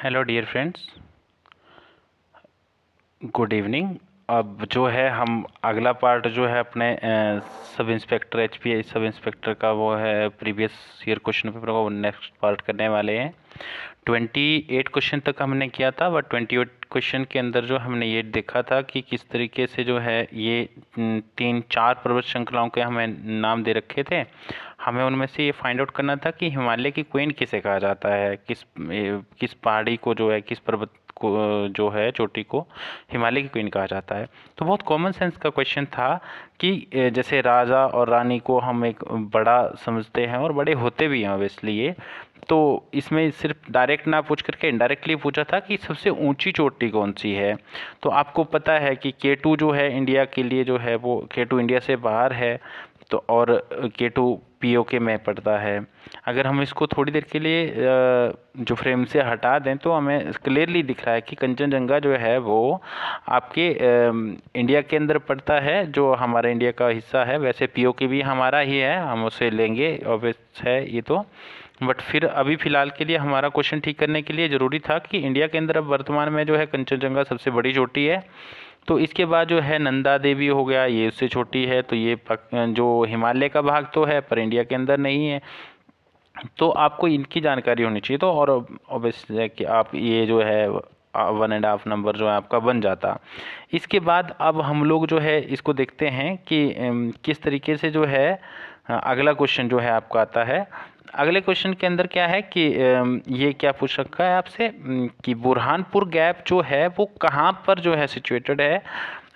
Hello dear friends, good evening. अब जो है हम अगला पार्ट जो है अपने सब इंस्पेक्टर एचपीआई सब इंस्पेक्टर का वो है प्रीवियस ईयर क्वेश्चन पेपर का वो नेक्स्ट पार्ट करने वाले हैं। 28 क्वेश्चन तक हमने किया था, बट 28 क्वेश्चन के अंदर जो हमने ये देखा था कि किस तरीके से जो है ये 3-4 पर्वत श्रृंखलाओं के हमें नाम दे रखे थे। हमें उनमें से ये फाइंड आउट करना था कि हिमालय की क्वीन किसे कहा जाता है, किस पहाड़ी को जो है, किस पर्वत को जो है चोटी को हिमालय की क्वीन कहा जाता है। तो बहुत कॉमन सेंस का क्वेश्चन था कि जैसे राजा और रानी को हम एक बड़ा समझते हैं और बड़े होते भी हैं ऑब्वियसली ये, तो इसमें सिर्फ डायरेक्ट ना पूछ करके इनडायरेक्टली पूछा था कि सबसे ऊंची चोटी कौन सी है। तो आपको पता है कि K2 जो है इंडिया के लिए जो है वो K2 इंडिया से बाहर है, तो और K2 POK में पड़ता है। अगर हम इसको थोड़ी देर के लिए जो फ्रेम से हटा दें तो हमें क्लियरली दिख रहा है कि कंचनजंगा जो है वो आपके इंडिया के अंदर पड़ता है, जो हमारा इंडिया का हिस्सा है। वैसे POK भी हमारा ही है, हम उसे लेंगे, ऑब्वियस है ये तो। बट फिर अभी फ़िलहाल के लिए हमारा क्वेश्चन ठीक करने के लिए ज़रूरी था कि इंडिया के अंदर अब वर्तमान में जो है कंचनजंगा सबसे बड़ी चोटी है। तो इसके बाद जो है नंदा देवी हो गया, ये उससे छोटी है। तो ये जो हिमालय का भाग तो है पर इंडिया के अंदर नहीं है। तो आपको इनकी जानकारी होनी चाहिए। तो और ऑब्वियस है कि आप ये जो है 1.5 नंबर जो है आपका बन जाता। इसके बाद अब हम लोग जो है इसको देखते हैं कि किस तरीके से जो है अगला क्वेश्चन जो है आपका आता है। अगले क्वेश्चन के अंदर क्या है कि ये क्या पूछ रखा है आपसे कि बुरहानपुर गैप जो है वो कहाँ पर जो है सिचुएटेड है,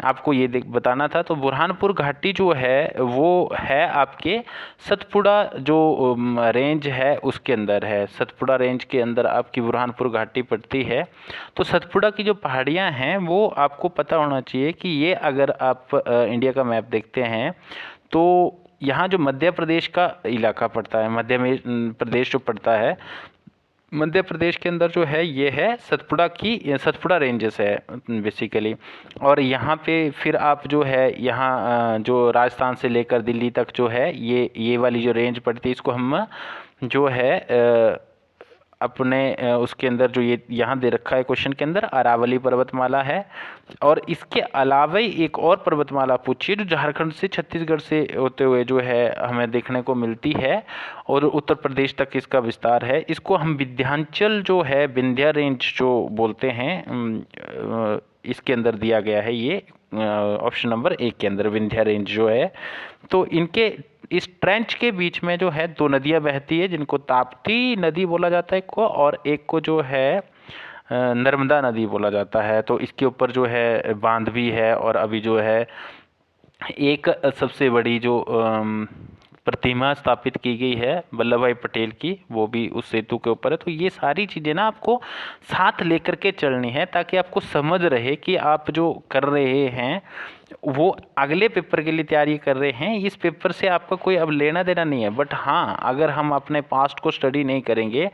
आपको ये बताना था। तो बुरहानपुर घाटी जो है वो है आपके सतपुड़ा जो रेंज है उसके अंदर है। सतपुड़ा रेंज के अंदर आपकी बुरहानपुर घाटी पड़ती है। तो सतपुड़ा की जो पहाड़ियाँ हैं वो आपको पता होना चाहिए कि ये अगर आप इंडिया का मैप देखते हैं तो यहाँ जो मध्य प्रदेश का इलाका पड़ता है, मध्य में प्रदेश जो पड़ता है, मध्य प्रदेश के अंदर जो है ये है सतपुड़ा रेंजेस है बेसिकली। और यहाँ पे फिर आप जो है यहाँ जो राजस्थान से लेकर दिल्ली तक जो है ये वाली जो रेंज पड़ती है, इसको हम जो है अपने उसके अंदर जो ये यहाँ दे रखा है क्वेश्चन के अंदर अरावली पर्वतमाला है। और इसके अलावा एक और पर्वतमाला पूछिए जो झारखंड से छत्तीसगढ़ से होते हुए जो है हमें देखने को मिलती है और उत्तर प्रदेश तक इसका विस्तार है। इसको हम विंध्याचल जो है, विंध्या रेंज जो बोलते हैं, इसके अंदर दिया गया है ये ऑप्शन नंबर 1 के अंदर विंध्या रेंज जो है। तो इनके इस ट्रेंच के बीच में जो है 2 नदियाँ बहती है जिनको ताप्ती नदी बोला जाता है एक को, और एक को जो है नर्मदा नदी बोला जाता है। तो इसके ऊपर जो है बांध भी है और अभी जो है एक सबसे बड़ी जो प्रतिमा स्थापित की गई है वल्लभ भाई पटेल की, वो भी उस सेतु के ऊपर है। तो ये सारी चीज़ें ना आपको साथ लेकर के चलनी है ताकि आपको समझ रहे कि आप जो कर रहे हैं वो अगले पेपर के लिए तैयारी कर रहे हैं। इस पेपर से आपका कोई अब लेना देना नहीं है। बट हाँ, अगर हम अपने पास्ट को स्टडी नहीं करेंगे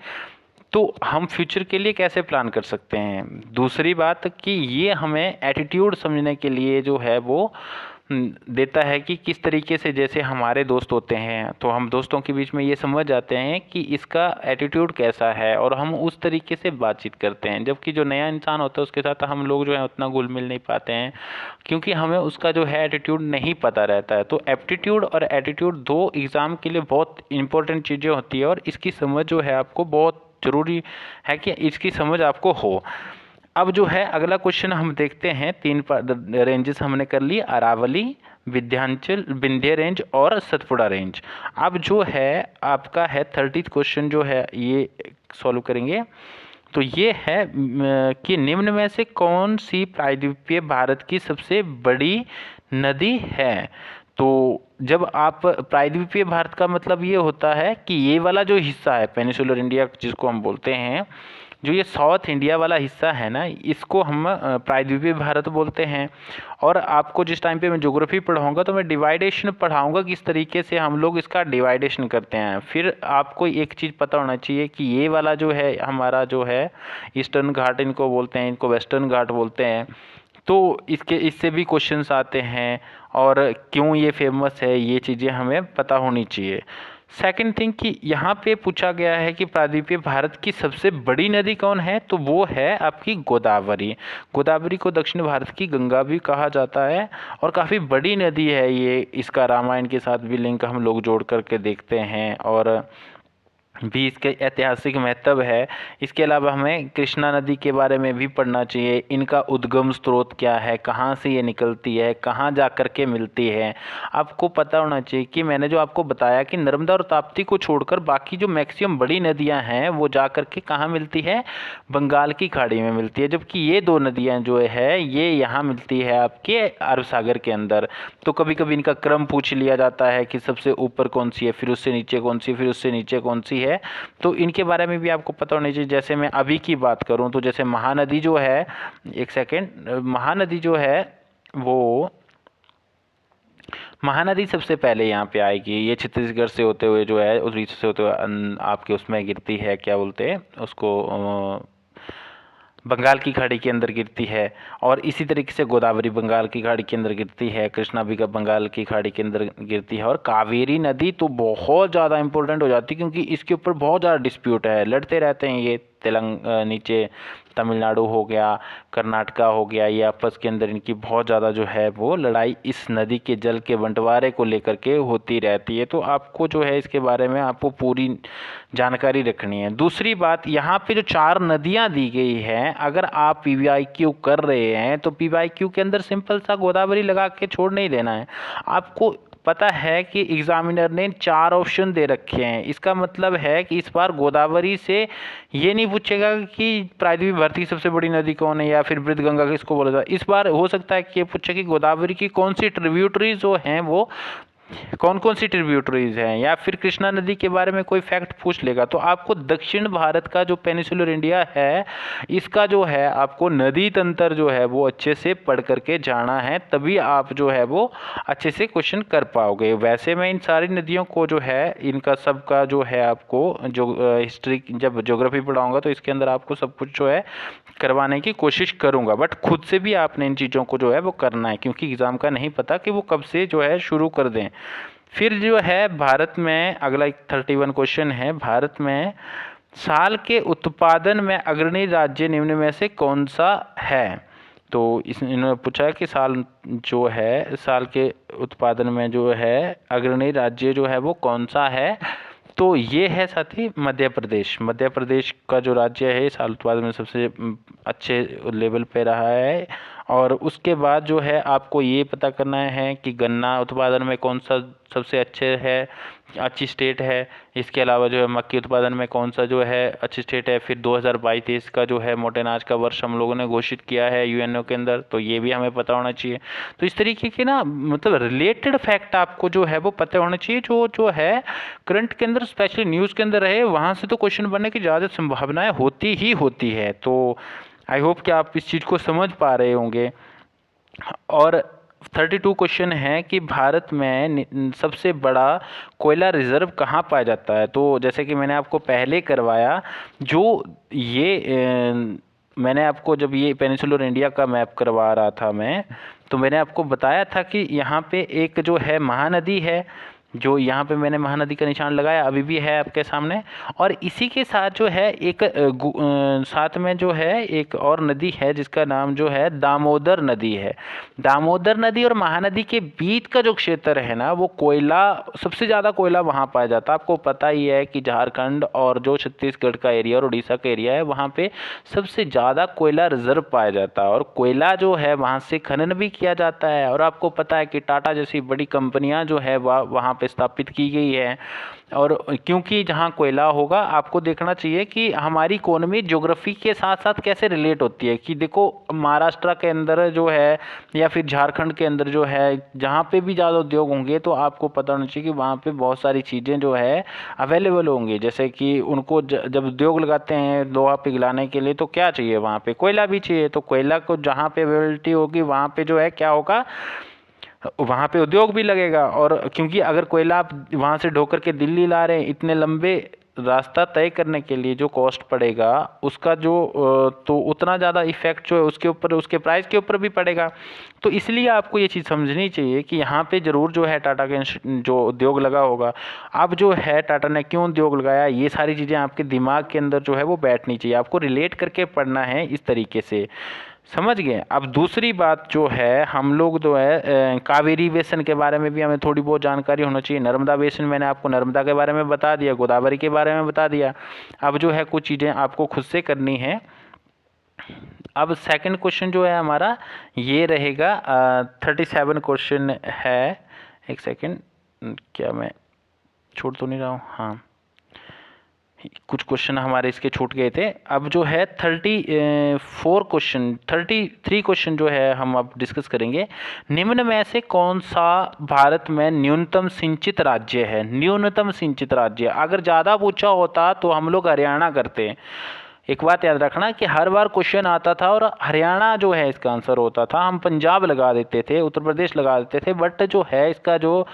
तो हम फ्यूचर के लिए कैसे प्लान कर सकते हैं। दूसरी बात कि ये हमें एटीट्यूड समझने के लिए जो है वो देता है कि किस तरीके से, जैसे हमारे दोस्त होते हैं तो हम दोस्तों के बीच में ये समझ जाते हैं कि इसका एटीट्यूड कैसा है और हम उस तरीके से बातचीत करते हैं। जबकि जो नया इंसान होता है उसके साथ हम लोग जो है उतना घुल मिल नहीं पाते हैं क्योंकि हमें उसका जो है एटीट्यूड नहीं पता रहता है। तो एप्टीट्यूड और एटीट्यूड 2 एग्ज़ाम के लिए बहुत इंपॉर्टेंट चीज़ें होती है और इसकी समझ जो है आपको बहुत ज़रूरी है कि इसकी समझ आपको हो। अब जो है अगला क्वेश्चन हम देखते हैं। 3 रेंजेस हमने कर ली, अरावली, विंध्याचल, विंध्य रेंज और सतपुड़ा रेंज। अब जो है आपका है 30th क्वेश्चन जो है ये सॉल्व करेंगे। तो ये है कि निम्न में से कौन सी प्रायद्वीपीय भारत की सबसे बड़ी नदी है। तो जब आप प्रायद्वीपीय भारत का मतलब ये होता है कि ये वाला जो हिस्सा है पेनिसुलर इंडिया जिसको हम बोलते हैं, जो ये साउथ इंडिया वाला हिस्सा है ना, इसको हम प्रायद्वीपीय भारत बोलते हैं। और आपको जिस टाइम पे मैं ज्योग्राफी पढ़ाऊंगा तो मैं डिवाइडेशन पढ़ाऊंगा किस तरीके से हम लोग इसका डिवाइडेशन करते हैं। फिर आपको एक चीज़ पता होना चाहिए कि ये वाला जो है हमारा जो है ईस्टर्न घाट इनको बोलते हैं, इनको वेस्टर्न घाट बोलते हैं। तो इससे भी क्वेश्चंस आते हैं और क्यों ये फेमस है, ये चीज़ें हमें पता होनी चाहिए। सेकंड थिंग कि यहाँ पे पूछा गया है कि प्रायद्वीपीय भारत की सबसे बड़ी नदी कौन है, तो वो है आपकी गोदावरी। गोदावरी को दक्षिण भारत की गंगा भी कहा जाता है और काफ़ी बड़ी नदी है ये। इसका रामायण के साथ भी लिंक हम लोग जोड़ करके देखते हैं और भी इसके ऐतिहासिक महत्व है। इसके अलावा हमें कृष्णा नदी के बारे में भी पढ़ना चाहिए। इनका उद्गम स्रोत क्या है, कहाँ से ये निकलती है, कहाँ जा कर के मिलती है। आपको पता होना चाहिए कि मैंने जो आपको बताया कि नर्मदा और ताप्ती को छोड़कर बाकी जो मैक्सिमम बड़ी नदियाँ हैं वो जा कर के कहाँ मिलती है, बंगाल की खाड़ी में मिलती है। जबकि ये दो नदियाँ जो है ये यहाँ मिलती है आपके अरब सागर के अंदर। तो कभी कभी इनका क्रम पूछ लिया जाता है कि सबसे ऊपर कौन सी है, फिर उससे नीचे कौन सी, फिर उससे नीचे कौन सी है। तो इनके बारे में भी आपको पता होना चाहिए। जैसे मैं अभी की बात करूं तो जैसे महानदी जो है, एक सेकेंड, महानदी जो है वो महानदी सबसे पहले यहाँ पे आएगी। ये छत्तीसगढ़ से होते हुए जो है, उड़ीसा से होते हुए आपके उसमें गिरती है, क्या बोलते हैं उसको, बंगाल की खाड़ी के अंदर गिरती है। और इसी तरीके से गोदावरी बंगाल की खाड़ी के अंदर गिरती है, कृष्णा भी बंगाल की खाड़ी के अंदर गिरती है। और कावेरी नदी तो बहुत ज़्यादा इंपॉर्टेंट हो जाती है क्योंकि इसके ऊपर बहुत ज़्यादा डिस्प्यूट है, लड़ते रहते हैं ये। नीचे तमिलनाडु हो गया, कर्नाटका हो गया, ये आपस के अंदर इनकी बहुत ज़्यादा जो है वो लड़ाई इस नदी के जल के बंटवारे को लेकर के होती रहती है। तो आपको जो है इसके बारे में आपको पूरी जानकारी रखनी है। दूसरी बात, यहाँ पे जो 4 नदियाँ दी गई हैं, अगर आप PYQ कर रहे हैं तो PYQ के अंदर सिंपल सा गोदावरी लगा के छोड़ नहीं देना है। आपको पता है कि एग्जामिनर ने 4 ऑप्शन दे रखे हैं। इसका मतलब है कि इस बार गोदावरी से ये नहीं पूछेगा कि प्रायद्वीपीय भारत की सबसे बड़ी नदी कौन है या फिर वृद्धगंगा किसको बोला जाता है। इस बार हो सकता है कि ये पूछे कि गोदावरी की कौन सी ट्रिब्यूटरीज जो हैं वो कौन कौन सी ट्रिब्यूटरीज हैं, या फिर कृष्णा नदी के बारे में कोई फैक्ट पूछ लेगा। तो आपको दक्षिण भारत का जो पेनिसुलर इंडिया है इसका जो है आपको नदी तंत्र जो है वो अच्छे से पढ़ करके जाना है, तभी आप जो है वो अच्छे से क्वेश्चन कर पाओगे। वैसे मैं इन सारी नदियों को जो है इनका सबका जो है आपको जो हिस्ट्री जब ज्योग्राफी पढ़ाऊंगा तो इसके अंदर आपको सब कुछ जो है करवाने की कोशिश करूंगा। बट खुद से भी आपने इन चीज़ों को जो है वो करना है क्योंकि एग्ज़ाम का नहीं पता कि वो कब से जो है शुरू कर दें। फिर जो है भारत में अगला 31 क्वेश्चन है, भारत में साल के उत्पादन में अग्रणी राज्य निम्न में से कौन सा है। तो इन्होंने पूछा है कि साल जो है साल के उत्पादन में जो है अग्रणी राज्य जो है वो कौन सा है। तो ये है साथी मध्य प्रदेश। मध्य प्रदेश का जो राज्य है साल उत्पादन में सबसे अच्छे लेवल पे रहा है। और उसके बाद जो है आपको ये पता करना है कि गन्ना उत्पादन में कौन सा सबसे अच्छी स्टेट है। इसके अलावा जो है मक्की उत्पादन में कौन सा जो है अच्छी स्टेट है। फिर 2022-23 का जो है मोटे अनाज का वर्ष हम लोगों ने घोषित किया है UNO के अंदर, तो ये भी हमें पता होना चाहिए। तो इस तरीके के ना मतलब रिलेटेड फैक्ट आपको जो है वो पता होना चाहिए जो है करंट के अंदर, स्पेशली न्यूज़ के अंदर रहे, वहाँ से तो क्वेश्चन बनने की ज़्यादा संभावनाएँ होती ही होती है। तो आई होप कि आप इस चीज़ को समझ पा रहे होंगे। और 32 क्वेश्चन है कि भारत में सबसे बड़ा कोयला रिजर्व कहाँ पाया जाता है। तो जैसे कि मैंने आपको पहले करवाया, जो ये मैंने आपको जब ये पेनिसुलर इंडिया का मैप करवा रहा था मैं, तो मैंने आपको बताया था कि यहाँ पे एक जो है महानदी है, जो यहाँ पे मैंने महानदी का निशान लगाया अभी भी है आपके सामने। और इसी के साथ जो है एक साथ में जो है एक और नदी है जिसका नाम जो है दामोदर नदी है। दामोदर नदी और महानदी के बीच का जो क्षेत्र है ना, वो कोयला, सबसे ज़्यादा कोयला वहाँ पाया जाता है। आपको पता ही है कि झारखंड और जो छत्तीसगढ़ का एरिया और उड़ीसा का एरिया है वहाँ पे सबसे ज़्यादा कोयला रिजर्व पाया जाता है। और कोयला जो है वहाँ से खनन भी किया जाता है। और आपको पता है कि टाटा जैसी बड़ी कंपनियाँ जो है वहाँ पे स्थापित की गई है। और क्योंकि जहाँ कोयला होगा, आपको देखना चाहिए कि हमारी इकोनॉमी ज्योग्राफी के साथ साथ कैसे रिलेट होती है। कि देखो महाराष्ट्र के अंदर जो है या फिर झारखंड के अंदर जो है, जहाँ पे भी ज़्यादा उद्योग होंगे तो आपको पता होना चाहिए कि वहाँ पे बहुत सारी चीज़ें जो है अवेलेबल होंगी। जैसे कि उनको जब उद्योग लगाते हैं लोहा पिघलाने के लिए तो क्या चाहिए, वहाँ पे कोयला भी चाहिए। तो कोयला को जहाँ पे अवेलेबिलिटी होगी वहाँ पे जो है क्या होगा, वहाँ पे उद्योग भी लगेगा। और क्योंकि अगर कोयला आप वहाँ से ढोकर के दिल्ली ला रहे हैं इतने लंबे रास्ता तय करने के लिए जो कॉस्ट पड़ेगा उसका जो तो उतना ज़्यादा इफेक्ट जो है उसके ऊपर, उसके प्राइस के ऊपर भी पड़ेगा। तो इसलिए आपको ये चीज़ समझनी चाहिए कि यहाँ पे ज़रूर जो है टाटा के जो उद्योग लगा होगा। अब जो है टाटा ने क्यों उद्योग लगाया, ये सारी चीज़ें आपके दिमाग के अंदर जो है वो बैठनी चाहिए, आपको रिलेट करके पढ़ना है इस तरीके से, समझ गए। अब दूसरी बात जो है, हम लोग जो है कावेरी बेसिन के बारे में भी हमें थोड़ी बहुत जानकारी होना चाहिए। नर्मदा बेसिन मैंने आपको नर्मदा के बारे में बता दिया, गोदावरी के बारे में बता दिया। अब जो है कुछ चीज़ें आपको खुद से करनी है। अब सेकंड क्वेश्चन जो है हमारा ये रहेगा 37 क्वेश्चन है। एक सेकंड, क्या मैं छूट तो नहीं रहा हूँ? हाँ, कुछ क्वेश्चन हमारे इसके छूट गए थे। अब जो है 33 क्वेश्चन जो है हम अब डिस्कस करेंगे। निम्न में से कौन सा भारत में न्यूनतम सिंचित राज्य है? न्यूनतम सिंचित राज्य, अगर ज़्यादा पूछा होता तो हम लोग हरियाणा करते हैं। एक बात याद रखना कि हर बार क्वेश्चन आता था और हरियाणा जो है इसका आंसर होता था, हम पंजाब लगा देते थे, उत्तर प्रदेश लगा देते थे, बट जो है इसका जो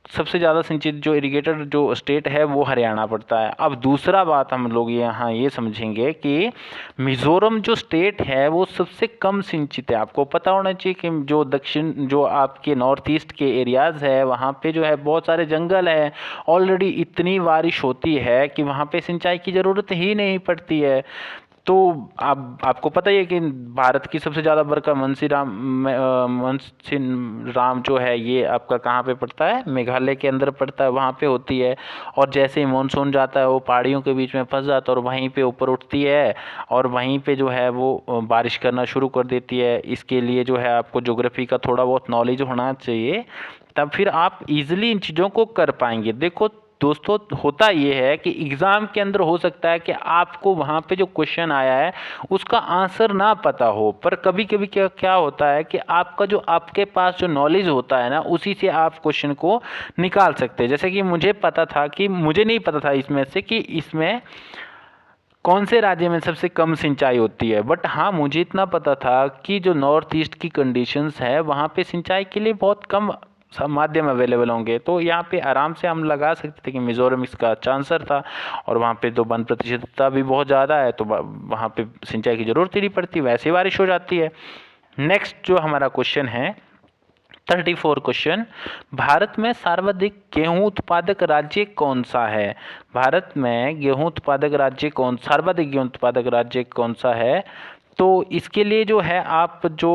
सबसे ज़्यादा सिंचित जो इरिगेटेड जो स्टेट है वो हरियाणा पड़ता है। अब दूसरा बात हम लोग यहाँ ये समझेंगे कि मिज़ोरम जो स्टेट है वो सबसे कम सिंचित है। आपको पता होना चाहिए कि जो दक्षिण जो आपके नॉर्थ ईस्ट के एरियाज़ है वहाँ पे जो है बहुत सारे जंगल है, ऑलरेडी इतनी बारिश होती है कि वहाँ पे सिंचाई की ज़रूरत ही नहीं पड़ती है। तो आपको पता ही है कि भारत की सबसे ज़्यादा बरखा मनसी राम जो है ये आपका कहाँ पे पड़ता है? मेघालय के अंदर पड़ता है, वहाँ पे होती है। और जैसे ही मानसून जाता है वो पहाड़ियों के बीच में फंस जाता है और वहीं पे ऊपर उठती है और वहीं पे जो है वो बारिश करना शुरू कर देती है। इसके लिए जो है आपको ज्योग्राफी का थोड़ा बहुत नॉलेज होना चाहिए, तब फिर आप इजीली इन चीज़ों को कर पाएंगे। देखो दोस्तों, होता ये है कि एग्ज़ाम के अंदर हो सकता है कि आपको वहाँ पे जो क्वेश्चन आया है उसका आंसर ना पता हो, पर कभी कभी क्या होता है कि आपका जो आपके पास जो नॉलेज होता है ना उसी से आप क्वेश्चन को निकाल सकते हैं। जैसे कि मुझे पता था कि मुझे नहीं पता था इसमें से कि इसमें कौन से राज्य में सबसे कम सिंचाई होती है, बट हाँ मुझे इतना पता था कि जो नॉर्थ ईस्ट की कंडीशंस है वहाँ पे सिंचाई के लिए बहुत कम सब माध्यम अवेलेबल होंगे। तो यहाँ पे आराम से हम लगा सकते थे कि मिज़ोरम इसका अच्छा आंसर था, और वहाँ पे तो वन प्रतिशतता भी बहुत ज़्यादा है तो वहाँ पे सिंचाई की ज़रूरत ही नहीं पड़ती, वैसे ही बारिश हो जाती है। नेक्स्ट जो हमारा क्वेश्चन है 34 क्वेश्चन, भारत में सर्वाधिक गेहूं उत्पादक राज्य कौन सा है? भारत में गेहूं उत्पादक राज्य सर्वाधिक गेहूं उत्पादक राज्य कौन सा है? तो इसके लिए जो है आप जो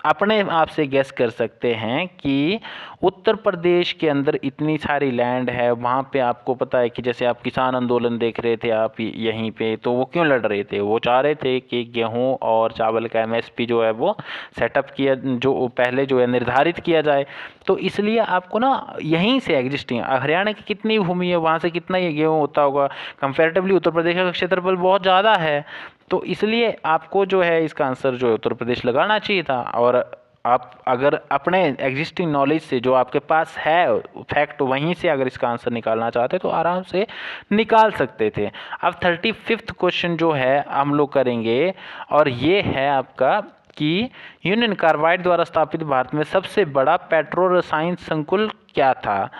अपने आप से गेस कर सकते हैं कि उत्तर प्रदेश के अंदर इतनी सारी लैंड है, वहाँ पे आपको पता है कि जैसे आप किसान आंदोलन देख रहे थे आप यहीं पे, तो वो क्यों लड़ रहे थे? वो चाह रहे थे कि गेहूं और चावल का एमएसपी जो है वो सेटअप किया, जो पहले जो है निर्धारित किया जाए। तो इसलिए आपको ना यहीं से एग्जिस्टिंग हरियाणा की कितनी भूमि है, वहाँ से कितना ये गेहूँ होता होगा, कंपेरेटिवली उत्तर प्रदेश का क्षेत्रफल बहुत ज़्यादा है, तो इसलिए आपको जो है इसका आंसर जो है उत्तर प्रदेश लगाना चाहिए था। और आप अगर अपने एग्जिस्टिंग नॉलेज से जो आपके पास है फैक्ट वहीं से अगर इसका आंसर निकालना चाहते तो आराम से निकाल सकते थे। अब 35वां क्वेश्चन जो है हम लोग करेंगे, और ये है आपका कि यूनियन कार्बाइड द्वारा स्थापित भारत में सबसे बड़ा पेट्रो रसायन संकुल क्या था?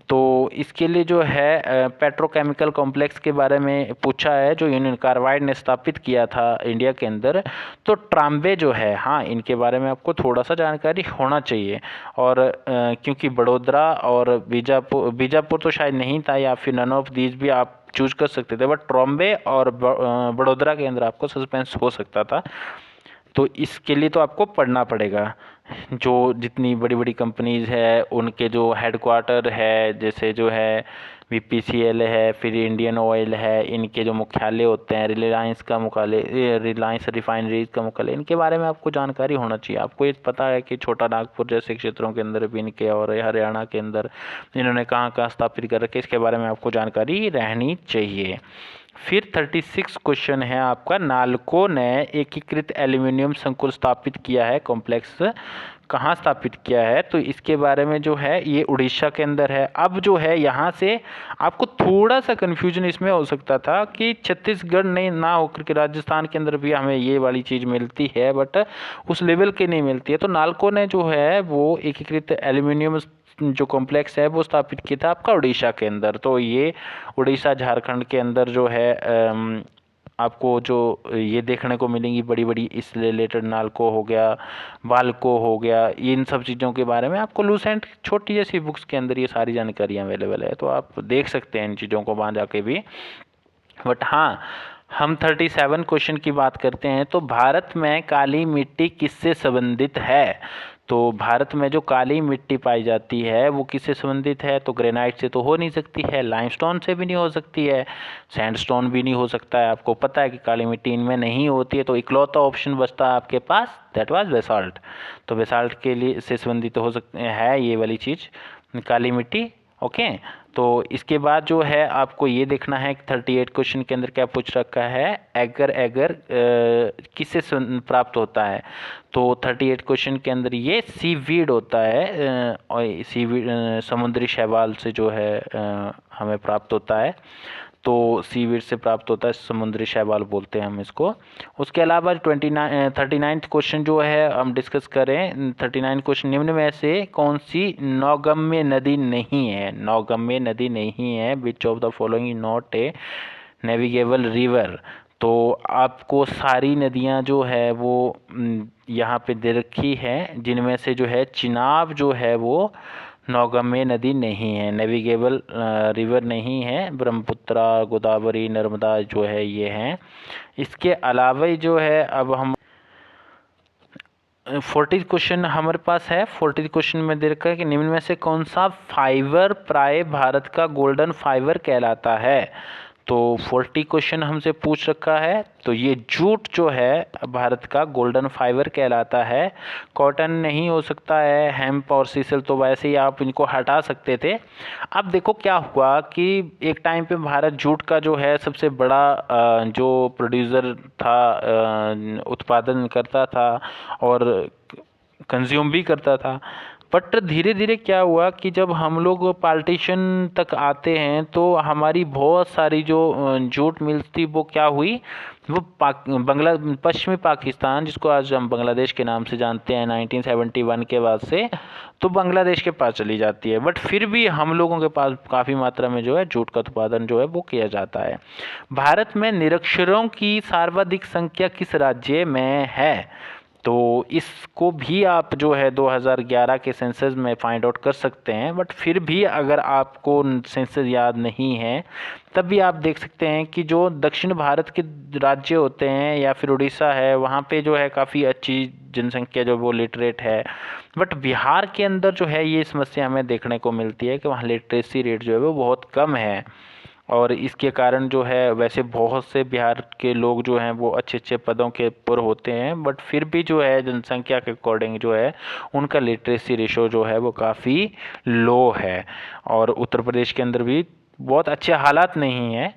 तो इसके लिए जो है पेट्रोकेमिकल कॉम्प्लेक्स के बारे में पूछा है जो यूनियन कार्बाइड ने स्थापित किया था इंडिया के अंदर। तो ट्राम्बे जो है, हाँ इनके बारे में आपको थोड़ा सा जानकारी होना चाहिए। और क्योंकि बड़ोदरा और बीजापुर तो शायद नहीं था, या फिर नन ऑफ दीज भी आप चूज कर सकते थे, बट ट्राम्बे और बड़ोदरा के अंदर आपको सस्पेंस हो सकता था। तो इसके लिए तो आपको पढ़ना पड़ेगा। जो जितनी बड़ी बड़ी कंपनीज़ है उनके जो हेडक्वार्टर है, जैसे जो है बीपीसीएल है, फिर इंडियन ऑयल है, इनके जो मुख्यालय होते हैं, रिलायंस का मुख्यालय, रिलायंस रिफाइनरीज का मुख्यालय, इनके बारे में आपको जानकारी होना चाहिए। आपको ये पता है कि छोटा नागपुर जैसे क्षेत्रों के अंदर भी इनके, और हरियाणा के अंदर इन्होंने कहाँ कहाँ स्थापित कर रखे, इसके बारे में आपको जानकारी रहनी चाहिए। फिर 36 क्वेश्चन है आपका, नालको ने एकीकृत एल्यूमिनियम संकुल स्थापित किया है, कॉम्प्लेक्स कहाँ स्थापित किया है? तो इसके बारे में जो है ये उड़ीसा के अंदर है। अब जो है यहाँ से आपको थोड़ा सा कन्फ्यूजन इसमें हो सकता था कि छत्तीसगढ़ नहीं ना होकर के राजस्थान के अंदर भी हमें ये वाली चीज़ मिलती है, बट उस लेवल की नहीं मिलती है। तो नालको ने जो है वो एकीकृत एल्यूमिनियम जो कॉम्प्लेक्स है वो स्थापित किया था आपका उड़ीसा के अंदर। तो ये उड़ीसा झारखंड के अंदर जो है आपको जो ये देखने को मिलेंगी बड़ी बड़ी इससे रिलेटेड नालको हो गया, बालको हो गया, इन सब चीज़ों के बारे में आपको लूसेंट छोटी जैसी बुक्स के अंदर ये सारी जानकारियाँ अवेलेबल है, तो आप देख सकते हैं इन चीज़ों को वहाँ जाके भी। बट हाँ, हम 37 क्वेश्चन की बात करते हैं तो भारत में काली मिट्टी किससे संबंधित है। तो भारत में जो काली मिट्टी पाई जाती है वो किससे संबंधित है, तो ग्रेनाइट से तो हो नहीं सकती है, लाइमस्टोन से भी नहीं हो सकती है, सैंडस्टोन भी नहीं हो सकता है। आपको पता है कि काली मिट्टी इनमें नहीं होती है, तो इकलौता ऑप्शन बचता है आपके पास, दैट वाज बेसाल्ट। तो बेसाल्ट के लिए से संबंधित हो सकते है ये वाली चीज़ काली मिट्टी। ओके, तो इसके बाद जो है आपको ये देखना है कि 38 क्वेश्चन के अंदर क्या पूछ रखा है, एगर एगर किससे प्राप्त होता है। तो 38 क्वेश्चन के अंदर ये सीवीड होता है, और सीवीड समुद्री शैवाल से जो है हमें प्राप्त होता है। तो सीवीड से प्राप्त होता है, समुद्री शैवाल बोलते हैं हम इसको। उसके अलावा 39 क्वेश्चन जो है हम डिस्कस करें। 39 क्वेश्चन, निम्न में से कौन सी नौगम्य नदी नहीं है, नौगम्य नदी नहीं है, which of the following is not a navigable river. तो आपको सारी नदियां जो है वो यहाँ पे दे रखी है, जिनमें से जो है चिनाब जो है वो नौगम्य नदी नहीं है, नेविगेबल रिवर नहीं है। ब्रह्मपुत्रा, गोदावरी, नर्मदा जो है ये हैं। इसके अलावा जो है अब हम 40 क्वेश्चन हमारे पास है। 40 क्वेश्चन में दे रखा है कि निम्न में से कौन सा फाइबर प्राय भारत का गोल्डन फाइबर कहलाता है। तो 40 क्वेश्चन हमसे पूछ रखा है, तो ये जूट जो है भारत का गोल्डन फाइबर कहलाता है। कॉटन नहीं हो सकता है, हेम्प और सीसल तो वैसे ही आप इनको हटा सकते थे। अब देखो क्या हुआ कि एक टाइम पे भारत जूट का जो है सबसे बड़ा जो प्रोड्यूसर था, उत्पादन करता था और कंज्यूम भी करता था। बट धीरे धीरे क्या हुआ कि जब हम लोग पार्टीशन तक आते हैं तो हमारी बहुत सारी जो जूट मिल्स थी वो क्या हुई, वो पश्चिमी पाकिस्तान, जिसको आज हम बांग्लादेश के नाम से जानते हैं, 1971 के बाद से तो बांग्लादेश के पास चली जाती है। बट फिर भी हम लोगों के पास काफ़ी मात्रा में जो है जूट का उत्पादन जो है वो किया जाता है। भारत में निरक्षरों की सर्वाधिक संख्या किस राज्य में है। तो इसको भी आप जो है 2011 के सेंसस में फाइंड आउट कर सकते हैं। बट फिर भी अगर आपको सेंसस याद नहीं है तब भी आप देख सकते हैं कि जो दक्षिण भारत के राज्य होते हैं या फिर उड़ीसा है, वहाँ पे जो है काफ़ी अच्छी जनसंख्या जो वो लिटरेट है। बट बिहार के अंदर जो है ये समस्या हमें देखने को मिलती है कि वहाँ लिटरेसी रेट जो है वो बहुत कम है। और इसके कारण जो है वैसे बहुत से बिहार के लोग जो हैं वो अच्छे अच्छे पदों के ऊपर होते हैं, बट फिर भी जो है जनसंख्या के अकॉर्डिंग जो है उनका लिटरेसी रेशो जो है वो काफ़ी लो है। और उत्तर प्रदेश के अंदर भी बहुत अच्छे हालात नहीं है।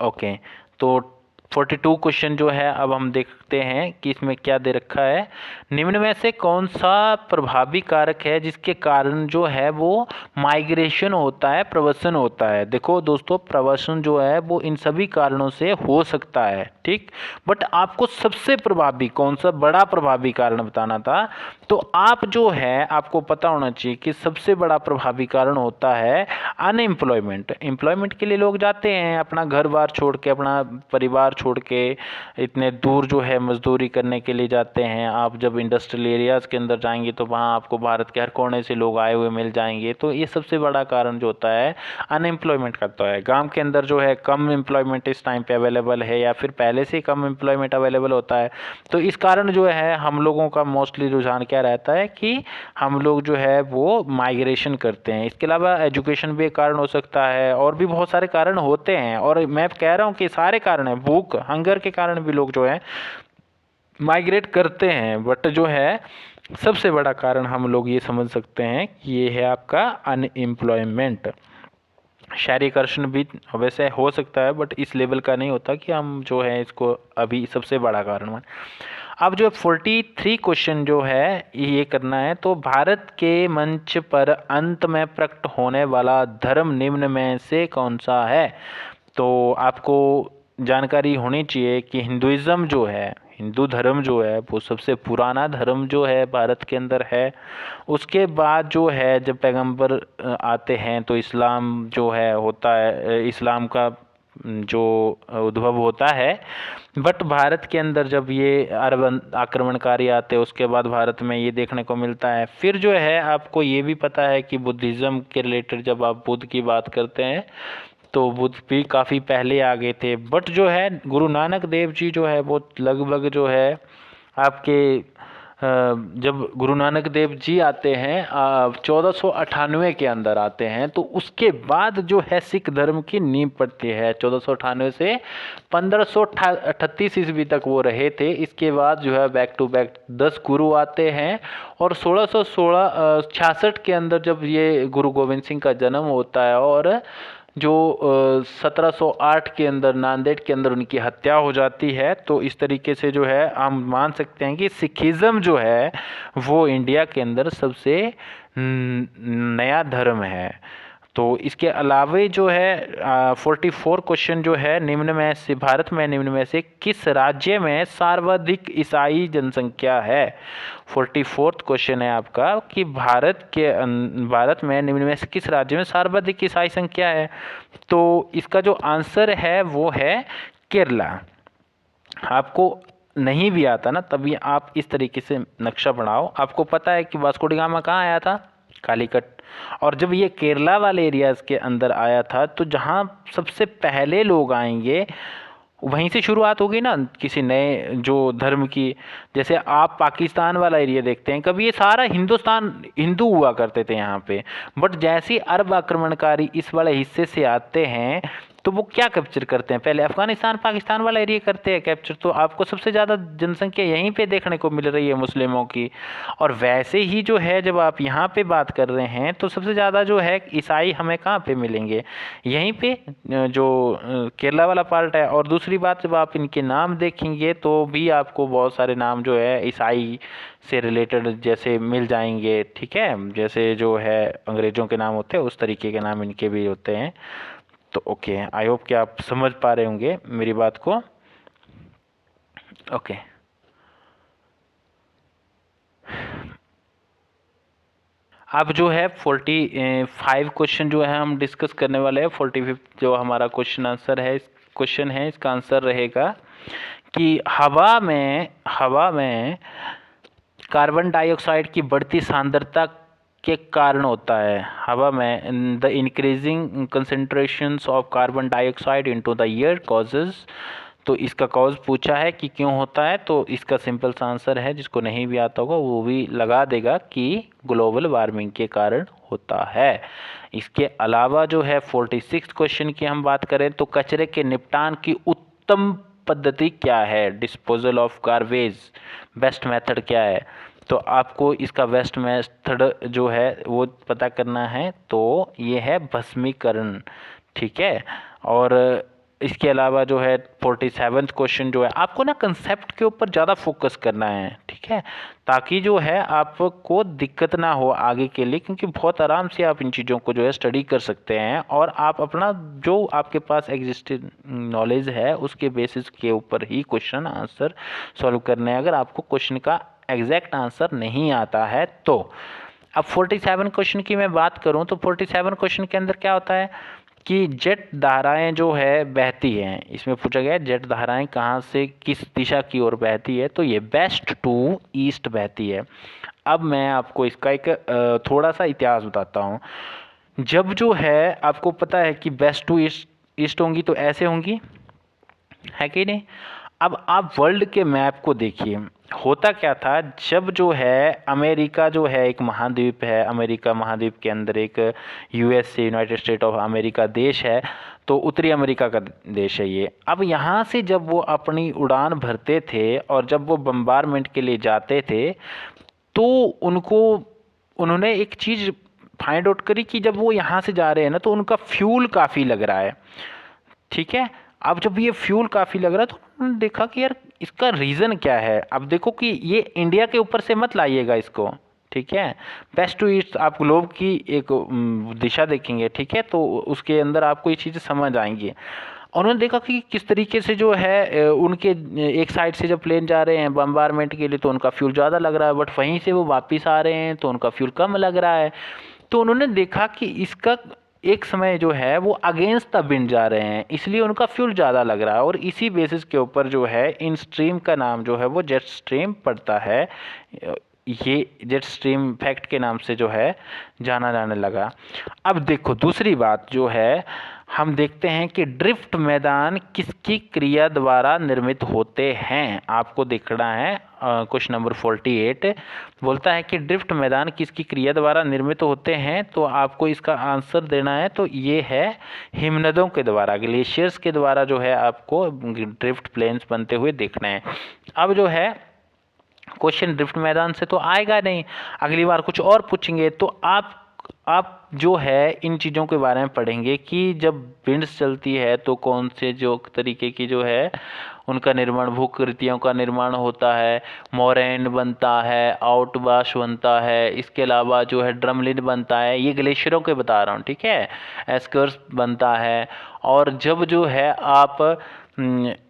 ओके, तो 42 क्वेश्चन जो है अब हम देखते हैं कि इसमें क्या दे रखा है। निम्न में से कौन सा प्रभावी कारक है जिसके कारण जो है वो माइग्रेशन होता है, प्रवासन होता है। देखो दोस्तों, प्रवासन जो है वो इन सभी कारणों से हो सकता है, ठीक। बट आपको सबसे प्रभावी कौन सा बड़ा प्रभावी कारण बताना था, तो आप जो है आपको पता होना चाहिए कि सबसे बड़ा प्रभावी कारण होता है अनएम्प्लॉयमेंट। एम्प्लॉयमेंट के लिए लोग जाते हैं अपना घर बार छोड़ के, अपना परिवार छोड़ के, इतने दूर जो है मजदूरी करने के लिए जाते हैं। आप जब इंडस्ट्रियल एरियाज़ के अंदर जाएंगे तो वहाँ आपको भारत के हर कोने से लोग आए हुए मिल जाएंगे। तो ये सबसे बड़ा कारण जो होता है अनएम्प्लॉयमेंट का तो है। गांव के अंदर जो है कम एम्प्लॉयमेंट इस टाइम पे अवेलेबल है या फिर पहले से कम एम्प्लॉयमेंट अवेलेबल होता है। तो इस कारण जो है हम लोगों का मोस्टली रुझान क्या रहता है कि हम लोग जो है वो माइग्रेशन करते हैं। इसके अलावा एजुकेशन भी एक कारण हो सकता है, और भी बहुत सारे कारण होते हैं। और मैं कह रहा हूँ कि सारे कारण हैं, भूख हंगर के कारण भी लोग जो है माइग्रेट करते हैं। बट जो है सबसे बड़ा कारण हम लोग ये समझ सकते हैं कि ये है आपका अनएम्प्लॉयमेंट। शहरीकरण भी वैसे हो सकता है बट इस लेवल का नहीं होता कि हम जो है इसको अभी सबसे बड़ा कारण मान। अब जो 43 क्वेश्चन जो है ये करना है, तो भारत के मंच पर अंत में प्रकट होने वाला धर्म निम्न में से कौन सा है। तो आपको जानकारी होनी चाहिए कि हिंदुइज्म जो है, हिंदू धर्म जो है वो सबसे पुराना धर्म जो है भारत के अंदर है। उसके बाद जो है जब पैगंबर आते हैं तो इस्लाम जो है होता है, इस्लाम का जो उद्भव होता है। बट भारत के अंदर जब ये अरब आक्रमणकारी आते हैं उसके बाद भारत में ये देखने को मिलता है। फिर जो है आपको ये भी पता है कि बुद्धिज़्म के रिलेटेड जब आप बुद्ध की बात करते हैं तो बुद्ध भी काफ़ी पहले आ गए थे। बट जो है गुरु नानक देव जी जो है वो लगभग जो है आपके जब गुरु नानक देव जी आते हैं 1498 के अंदर आते हैं, तो उसके बाद जो है सिख धर्म की नींव पड़ती है। 1498 से 1538 ईस्वी तक वो रहे थे। इसके बाद जो है बैक टू बैक 10 गुरु आते हैं और 1666 के अंदर जब ये गुरु गोविंद सिंह का जन्म होता है और जो 1708 के अंदर नांदेड़ के अंदर उनकी हत्या हो जाती है। तो इस तरीके से जो है हम मान सकते हैं कि सिखिज़्म जो है वो इंडिया के अंदर सबसे नया धर्म है। तो इसके अलावे जो है 44 क्वेश्चन जो है निम्न में से भारत में निम्न में से किस राज्य में सर्वाधिक ईसाई जनसंख्या है। 44th क्वेश्चन है आपका कि भारत में निम्न में से किस राज्य में सर्वाधिक ईसाई संख्या है। तो इसका जो आंसर है वो है केरला। आपको नहीं भी आता ना तभी आप इस तरीके से नक्शा बनाओ। आपको पता है कि वास्को डी गामा कहाँ आया था, कालीकट, और जब ये केरला वाले एरियाज़ के अंदर आया था तो जहाँ सबसे पहले लोग आएंगे वहीं से शुरुआत होगी ना किसी नए जो धर्म की। जैसे आप पाकिस्तान वाला एरिया देखते हैं, कभी ये सारा हिंदुस्तान हिंदू हुआ करते थे यहाँ पे, बट जैसे अरब आक्रमणकारी इस वाले हिस्से से आते हैं तो वो क्या कैप्चर करते हैं, पहले अफगानिस्तान पाकिस्तान वाला एरिया करते हैं कैप्चर। तो आपको सबसे ज़्यादा जनसंख्या यहीं पे देखने को मिल रही है मुस्लिमों की। और वैसे ही जो है जब आप यहाँ पे बात कर रहे हैं तो सबसे ज़्यादा जो है ईसाई हमें कहाँ पे मिलेंगे, यहीं पे जो केरला वाला पार्ट है। और दूसरी बात जब आप इनके नाम देखेंगे तो भी आपको बहुत सारे नाम जो है ईसाई से रिलेटेड जैसे मिल जाएंगे, ठीक है। जैसे जो है अंग्रेज़ों के नाम होते हैं उस तरीके के नाम इनके भी होते हैं। तो ओके, आई होप कि आप समझ पा रहे होंगे मेरी बात को। ओके, अब जो है 45 क्वेश्चन जो है हम डिस्कस करने वाले हैं। 45 जो हमारा क्वेश्चन आंसर है, इस क्वेश्चन है इसका आंसर रहेगा कि हवा में कार्बन डाइऑक्साइड की बढ़ती सांद्रता के कारण होता है। हवा में the increasing concentrations of carbon dioxide into the air causes. तो इसका कॉज पूछा है कि क्यों होता है, तो इसका सिंपल सा आंसर है, जिसको नहीं भी आता होगा वो भी लगा देगा कि ग्लोबल वार्मिंग के कारण होता है। इसके अलावा जो है 46 क्वेश्चन की हम बात करें तो कचरे के निपटान की उत्तम पद्धति क्या है, disposal of garbage best method क्या है। तो आपको इसका बेस्ट मेथड जो है वो पता करना है, तो ये है भस्मीकरण, ठीक है। और इसके अलावा जो है 47th क्वेश्चन जो है आपको ना कंसेप्ट के ऊपर ज़्यादा फोकस करना है, ठीक है, ताकि जो है आपको दिक्कत ना हो आगे के लिए, क्योंकि बहुत आराम से आप इन चीज़ों को जो है स्टडी कर सकते हैं और आप अपना जो आपके पास एग्जिस्टिंग नॉलेज है उसके बेसिस के ऊपर ही क्वेश्चन आंसर सॉल्व करने हैं, अगर आपको क्वेश्चन का एग्जैक्ट आंसर नहीं आता है तो। अब 47 क्वेश्चन की मैं बात करूं तो 47 क्वेश्चन के अंदर क्या होता है कि जेट धाराएं जो है बहती हैं। इसमें पूछा गया जेट धाराएं कहाँ से किस दिशा की ओर बहती है, तो ये वेस्ट टू ईस्ट बहती है। अब मैं आपको इसका एक थोड़ा सा इतिहास बताता हूँ। जब जो है आपको पता है कि वेस्ट टू ईस्ट होंगी तो ऐसे होंगी, है कि नहीं। अब आप वर्ल्ड के मैप को देखिए, होता क्या था जब जो है अमेरिका जो है एक महाद्वीप है, अमेरिका महाद्वीप के अंदर एक USA United state of America देश है, तो उत्तरी अमेरिका का देश है ये। अब यहाँ से जब वो अपनी उड़ान भरते थे और जब वो बम्बारमेंट के लिए जाते थे तो उन्होंने एक चीज़ फाइंड आउट करी कि जब वो यहाँ से जा रहे हैं ना तो उनका फ्यूल काफ़ी लग रहा है, ठीक है। अब जब ये फ्यूल काफ़ी लग रहा है तो उन्होंने देखा कि यार इसका रीज़न क्या है। अब देखो कि ये इंडिया के ऊपर से मत लाइएगा इसको, ठीक है। वेस्ट टू ईस्ट आप ग्लोब की एक दिशा देखेंगे, ठीक है, तो उसके अंदर आपको ये चीज़ें समझ आएंगी। उन्होंने देखा कि किस तरीके से जो है उनके एक साइड से जब प्लेन जा रहे हैं बम्बारमेंट के लिए तो उनका फ्यूल ज़्यादा लग रहा है, बट वहीं से वो वापस आ रहे हैं तो उनका फ्यूल कम लग रहा है। तो उन्होंने देखा कि इसका एक समय जो है वो अगेंस्ट द विंड जा रहे हैं, इसलिए उनका फ्यूल ज़्यादा लग रहा है, और इसी बेसिस के ऊपर जो है इन स्ट्रीम का नाम जो है वो जेट स्ट्रीम पड़ता है। ये जेट स्ट्रीम इफेक्ट के नाम से जो है जाना जाने लगा। अब देखो दूसरी बात जो है, हम देखते हैं कि ड्रिफ्ट मैदान किसकी क्रिया द्वारा निर्मित होते हैं। आपको देखना है क्वेश्चन नंबर 48 बोलता है कि ड्रिफ्ट मैदान किसकी क्रिया द्वारा निर्मित होते हैं, तो आपको इसका आंसर देना है। तो ये है हिमनदों के द्वारा, ग्लेशियर्स के द्वारा जो है आपको ड्रिफ्ट प्लेन्स बनते हुए देखना है। अब जो है क्वेश्चन ड्रिफ्ट मैदान से तो आएगा नहीं, अगली बार कुछ और पूछेंगे तो आप जो है इन चीज़ों के बारे में पढ़ेंगे कि जब विंड्स चलती है तो कौन से जो तरीके की जो है उनका निर्माण, भूकृतियों का निर्माण होता है, मोरैन बनता है, आउटवाश बनता है, इसके अलावा जो है ड्रमलिन बनता है, ये ग्लेशियरों के बता रहा हूँ, ठीक है, एस्कर्स बनता है। और जब जो है आप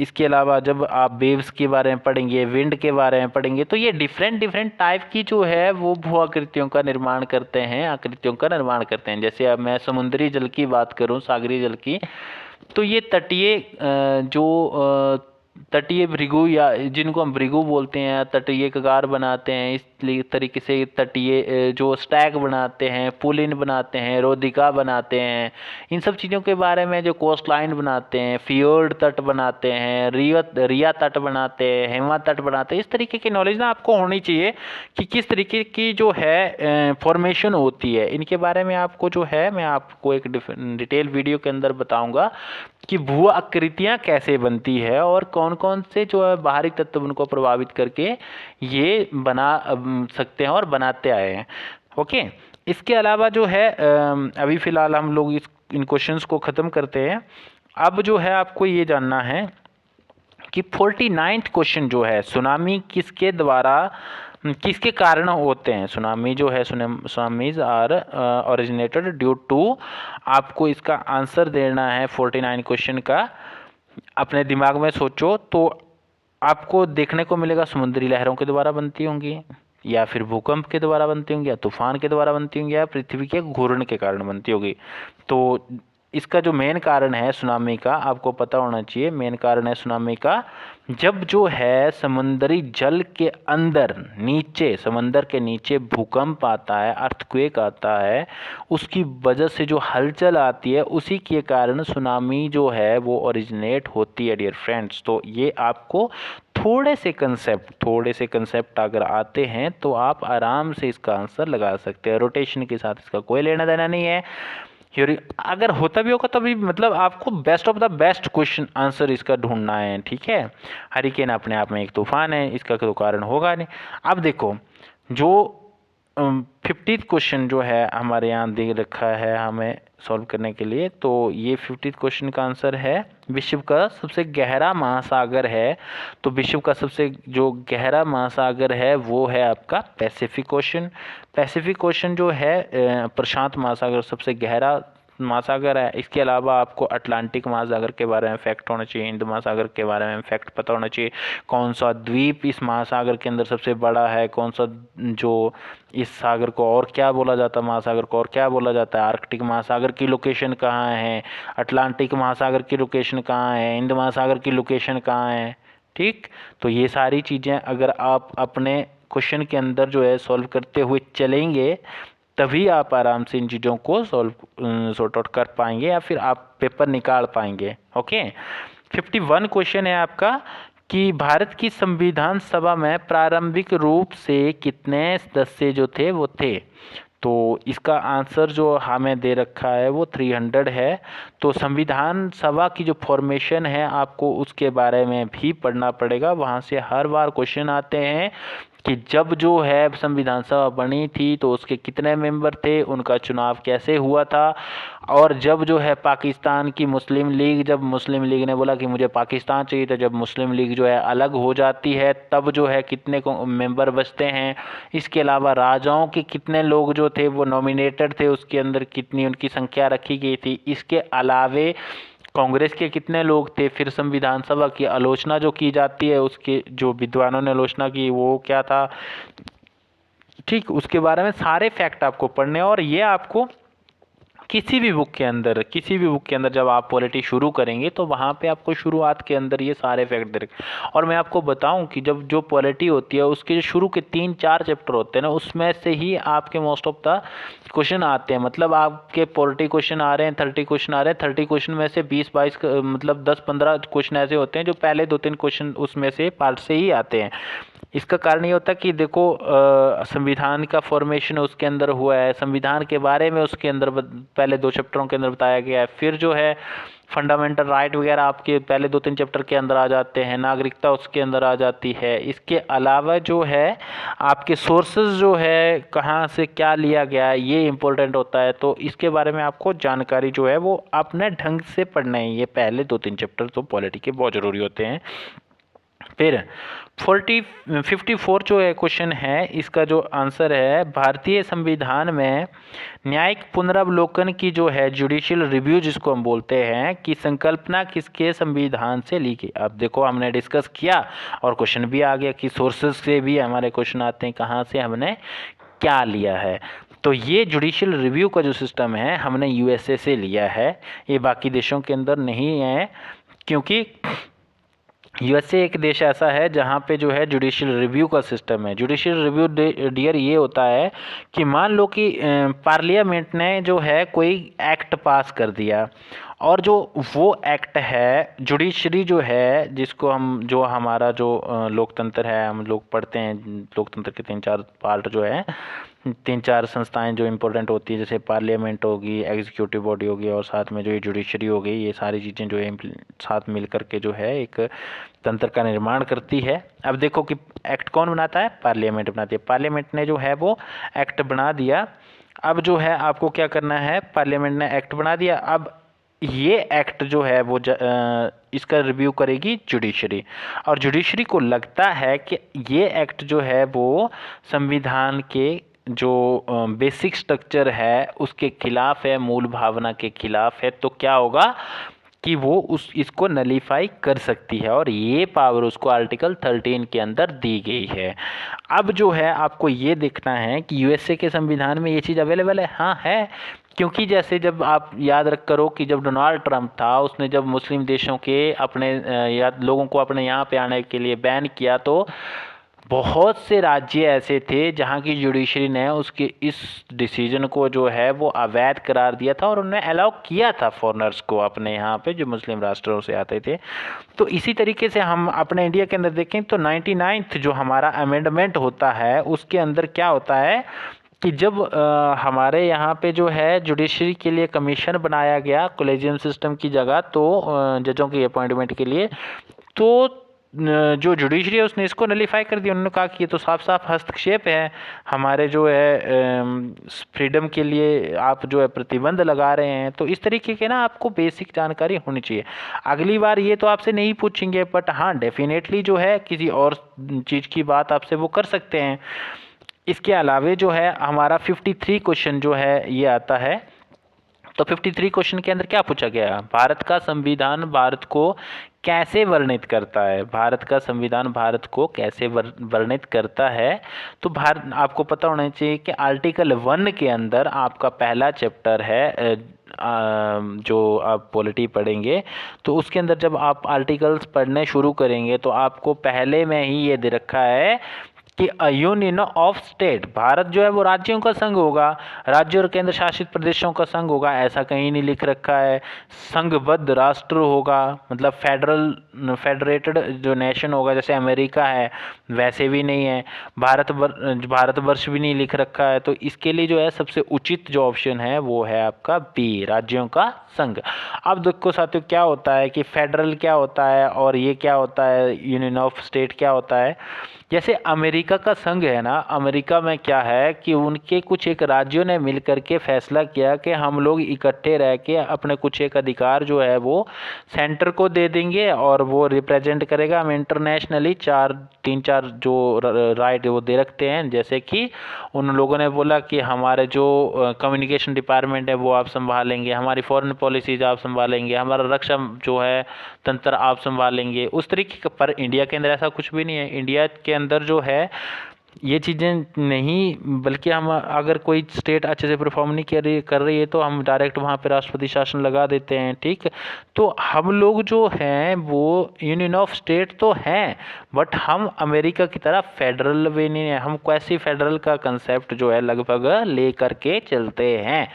इसके अलावा जब आप वेव्स के बारे में पढ़ेंगे, विंड के बारे में पढ़ेंगे, तो ये डिफरेंट डिफरेंट टाइप की जो है वो भू आकृतियों का निर्माण करते हैं, आकृतियों का निर्माण करते हैं। जैसे अब मैं समुद्री जल की बात करूं, सागरी जल की, तो ये तटीय तटीय भृगु या जिनको हम भृगु बोलते हैं, तटीय कगार बनाते हैं, इस तरीके से तटीय जो स्टैग बनाते हैं, पुलिन बनाते हैं, रोधिका बनाते हैं, इन सब चीज़ों के बारे में जो कोस्ट लाइन बनाते हैं, फियोर्ड तट बनाते हैं, रिया तट बनाते हैं, हेमा तट बनाते हैं। इस तरीके की नॉलेज ना आपको होनी चाहिए कि किस तरीके की जो है फॉर्मेशन होती है। इनके बारे में आपको जो है मैं आपको एक डिटेल वीडियो के अंदर बताऊंगा कि भू आकृतियाँ कैसे बनती है और कौन कौन से जो है बाहरी तत्व उनको प्रभावित करके ये बना सकते हैं और बनाते आए हैं। ओके, इसके अलावा जो है अभी फ़िलहाल हम लोग इन क्वेश्चंस को ख़त्म करते हैं। अब जो है आपको ये जानना है कि 49th क्वेश्चन जो है, सुनामी किसके द्वारा किसके कारण होते हैं। सुनामी जो है, tsunamis are originated due to, आपको इसका आंसर देना है 49 क्वेश्चन का। अपने दिमाग में सोचो तो आपको देखने को मिलेगा समुद्री लहरों के द्वारा बनती होंगी, या फिर भूकंप के द्वारा बनती होंगी, या तूफान के द्वारा बनती होंगी, या पृथ्वी के घूर्णन के कारण बनती होगी। तो इसका जो मेन कारण है सुनामी का, आपको पता होना चाहिए, मेन कारण है सुनामी का जब जो है समुद्री जल के अंदर नीचे, समंदर के नीचे भूकंप आता है, अर्थक्वेक आता है, उसकी वजह से जो हलचल आती है उसी के कारण सुनामी जो है वो ओरिजिनेट होती है डियर फ्रेंड्स। तो ये आपको थोड़े से कंसेप्ट अगर आते हैं तो आप आराम से इसका आंसर लगा सकते हैं। रोटेशन के साथ इसका कोई लेना देना नहीं है। अगर होता भी होगा तभी मतलब आपको best of the best question answer इसका ढूंढना है, ठीक है। हरिकेन अपने आप में एक तूफान है, इसका कोई कारण होगा नहीं। अब देखो जो 50th क्वेश्चन जो है हमारे यहाँ दे रखा है हमें सॉल्व करने के लिए, तो ये 50th क्वेश्चन का आंसर है विश्व का सबसे गहरा महासागर है। तो विश्व का सबसे जो गहरा महासागर है वो है आपका पैसिफिक ओशन। पैसिफिक ओशन जो है प्रशांत महासागर सबसे गहरा महासागर है। इसके अलावा आपको अटलांटिक महासागर के बारे में फैक्ट होना चाहिए, हिंद महासागर के बारे में फैक्ट पता होना चाहिए, कौन सा द्वीप इस महासागर के अंदर सबसे बड़ा है, कौन सा जो इस सागर को और क्या बोला जाता है, महासागर को और क्या बोला जाता है, आर्कटिक महासागर की लोकेशन कहाँ है, अटलांटिक महासागर की लोकेशन कहाँ है, हिंद महासागर की लोकेशन कहाँ है, ठीक। तो ये सारी चीज़ें अगर आप अपने क्वेश्चन के अंदर जो है सॉल्व करते हुए चलेंगे तभी आप आराम से इन चीज़ों को सॉर्ट आउट कर पाएंगे या फिर आप पेपर निकाल पाएंगे। ओके, 51 क्वेश्चन है आपका कि भारत की संविधान सभा में प्रारंभिक रूप से कितने सदस्य जो थे वो थे। तो इसका आंसर जो हमें दे रखा है वो 300 है। तो संविधान सभा की जो फॉर्मेशन है आपको उसके बारे में भी पढ़ना पड़ेगा, वहाँ से हर बार क्वेश्चन आते हैं कि जब जो है संविधान सभा बनी थी तो उसके कितने मेंबर थे, उनका चुनाव कैसे हुआ था, और जब जो है पाकिस्तान की मुस्लिम लीग, जब मुस्लिम लीग ने बोला कि मुझे पाकिस्तान चाहिए, तो जब मुस्लिम लीग जो है अलग हो जाती है तब जो है कितने को मेंबर बचते हैं। इसके अलावा राजाओं के कितने लोग जो थे वो नॉमिनेटेड थे, उसके अंदर कितनी उनकी संख्या रखी गई थी। इसके अलावे कांग्रेस के कितने लोग थे, फिर संविधान सभा की आलोचना जो की जाती है, उसके जो विद्वानों ने आलोचना की वो क्या था, ठीक, उसके बारे में सारे फैक्ट आपको पढ़ने। और ये आपको किसी भी बुक के अंदर जब आप पॉलिटी शुरू करेंगे तो वहाँ पे आपको शुरुआत के अंदर ये सारे फैक्ट दे रखे। और मैं आपको बताऊं कि जब जो पॉलिटी होती है उसके जो शुरू के 3-4 चैप्टर होते हैं ना, उसमें से ही आपके मोस्ट ऑफ द क्वेश्चन आते हैं। मतलब आपके पॉलिटी क्वेश्चन आ रहे हैं, 30 क्वेश्चन आ रहे हैं, 30 क्वेश्चन में से 20-22 मतलब 10-15 क्वेश्चन ऐसे होते हैं जो पहले 2-3 क्वेश्चन उसमें से पार्ट से ही आते हैं। इसका कारण ये होता है कि देखो संविधान का फॉर्मेशन उसके अंदर हुआ है, संविधान के बारे में उसके अंदर पहले 2 चैप्टरों के अंदर बताया गया है, फिर जो है फंडामेंटल राइट वगैरह आपके पहले 2-3 चैप्टर के अंदर आ जाते हैं, नागरिकता उसके अंदर आ जाती है। इसके अलावा जो है आपके सोर्सेज जो है कहाँ से क्या लिया गया है ये इम्पोर्टेंट होता है। तो इसके बारे में आपको जानकारी जो है वो अपने ढंग से पढ़ना है। ये पहले 2-3 चैप्टर तो पॉलिटी के बहुत ज़रूरी होते हैं। फिर 54 जो है क्वेश्चन है, इसका जो आंसर है, भारतीय संविधान में न्यायिक पुनरावलोकन की जो है जुडिशियल रिव्यू जिसको हम बोलते हैं कि संकल्पना किसके संविधान से ली गई। अब देखो हमने डिस्कस किया और क्वेश्चन भी आ गया कि सोर्सेज से भी हमारे क्वेश्चन आते हैं, कहाँ से हमने क्या लिया है। तो ये जुडिशियल रिव्यू का जो सिस्टम है हमने यूएसए से लिया है, ये बाकी देशों के अंदर नहीं है, क्योंकि यूएसए एक देश ऐसा है जहाँ पे जो है जुडिशियल रिव्यू का सिस्टम है। जुडिशियल रिव्यू डियर ये होता है कि मान लो कि पार्लियामेंट ने जो है कोई एक्ट पास कर दिया और जो वो एक्ट है जुडिशरी जो है जिसको हम जो हमारा जो लोकतंत्र है, हम लोग पढ़ते हैं लोकतंत्र के 3-4 पार्ट जो है, 3-4 संस्थाएं जो इम्पोर्टेंट होती है, जैसे पार्लियामेंट होगी, एग्जीक्यूटिव बॉडी होगी और साथ में जो ये जुडिशरी हो गई, ये सारी चीज़ें जो है साथ मिल करके जो है एक तंत्र का निर्माण करती है। अब देखो कि एक्ट कौन बनाता है, पार्लियामेंट बनाती है। पार्लियामेंट ने जो है वो एक्ट बना दिया। अब जो है आपको क्या करना है, पार्लियामेंट ने एक्ट बना दिया, अब ये एक्ट जो है वो इसका रिव्यू करेगी जुडिशरी, और जुडिशरी को लगता है कि ये एक्ट जो है वो संविधान के जो बेसिक स्ट्रक्चर है उसके खिलाफ है, मूल भावना के खिलाफ है, तो क्या होगा कि वो इसको नलीफाई कर सकती है, और ये पावर उसको आर्टिकल 13 के अंदर दी गई है। अब जो है आपको ये देखना है कि यूएसए के संविधान में ये चीज़ अवेलेबल है, हाँ है, क्योंकि जैसे जब आप याद रख करो कि जब डोनाल्ड ट्रंप था, उसने जब मुस्लिम देशों के अपने या लोगों को अपने यहाँ पे आने के लिए बैन किया, तो बहुत से राज्य ऐसे थे जहाँ की जुडिशरी ने उसके इस डिसीजन को जो है वो अवैध करार दिया था और उन्हें अलाउ किया था फॉरेनर्स को अपने यहाँ पे जो मुस्लिम राष्ट्रों से आते थे। तो इसी तरीके से हम अपने इंडिया के अंदर देखें तो 99th जो हमारा अमेंडमेंट होता है उसके अंदर क्या होता है कि जब हमारे यहाँ पे जो है जुडिशरी के लिए कमीशन बनाया गया कोलेजियम सिस्टम की जगह, तो जजों की अपॉइंटमेंट के लिए, तो जो जुडिशरी है उसने इसको नलीफाई कर दिया। उन्होंने कहा कि ये तो साफ साफ हस्तक्षेप है, हमारे जो है फ्रीडम के लिए आप जो है प्रतिबंध लगा रहे हैं। तो इस तरीके के ना आपको बेसिक जानकारी होनी चाहिए। अगली बार ये तो आपसे नहीं पूछेंगे, बट हाँ डेफिनेटली जो है किसी और चीज़ की बात आपसे वो कर सकते हैं। इसके अलावे जो है हमारा 53 क्वेश्चन जो है ये आता है। तो 53 क्वेश्चन के अंदर क्या पूछा गया, भारत का संविधान भारत को कैसे वर्णित करता है, भारत का संविधान भारत को कैसे वर्णित करता है। तो भारत आपको पता होना चाहिए कि आर्टिकल 1 के अंदर आपका पहला चैप्टर है, जो आप पॉलिटी पढ़ेंगे तो उसके अंदर जब आप आर्टिकल्स पढ़ने शुरू करेंगे तो आपको पहले में ही ये दे रखा है कि यूनियन ऑफ स्टेट, भारत जो है वो राज्यों का संघ होगा, राज्य और केंद्र शासित प्रदेशों का संघ होगा, ऐसा कहीं नहीं लिख रखा है। संघबद्ध राष्ट्र होगा, मतलब फेडरेटेड जो नेशन होगा, जैसे अमेरिका है वैसे भी नहीं है। भारतवर्ष भी नहीं लिख रखा है। तो इसके लिए जो है सबसे उचित जो ऑप्शन है वो है आपका बी, राज्यों का संघ। अब देखो साथियों क्या होता है कि फेडरल क्या होता है और ये क्या होता है, यूनियन ऑफ स्टेट क्या होता है। जैसे अमेरिका अमेरिका का संघ है ना, अमेरिका में क्या है कि उनके कुछ एक राज्यों ने मिल करके फैसला किया कि हम लोग इकट्ठे रह के अपने कुछ एक अधिकार जो है वो सेंटर को दे देंगे और वो रिप्रेजेंट करेगा। हम इंटरनेशनली तीन चार जो राइट वो दे रखते हैं, जैसे कि उन लोगों ने बोला कि हमारे जो कम्युनिकेशन डिपार्टमेंट है वो आप संभालेंगे, हमारी फॉरेन पॉलिसीज आप संभालेंगे, हमारा रक्षा जो है तंत्र आप संभालेंगे, उस तरीके का। पर इंडिया के अंदर ऐसा कुछ भी नहीं है। इंडिया के अंदर जो है ये चीज़ें नहीं, बल्कि हम अगर कोई स्टेट अच्छे से परफॉर्म नहीं कर रही है तो हम डायरेक्ट वहाँ पे राष्ट्रपति शासन लगा देते हैं, ठीक। तो हम लोग जो हैं वो यूनियन ऑफ स्टेट तो हैं, बट हम अमेरिका की तरह फेडरल वे नहीं है। हम क्वासी फेडरल का कंसेप्ट जो है लगभग ले करके चलते हैं।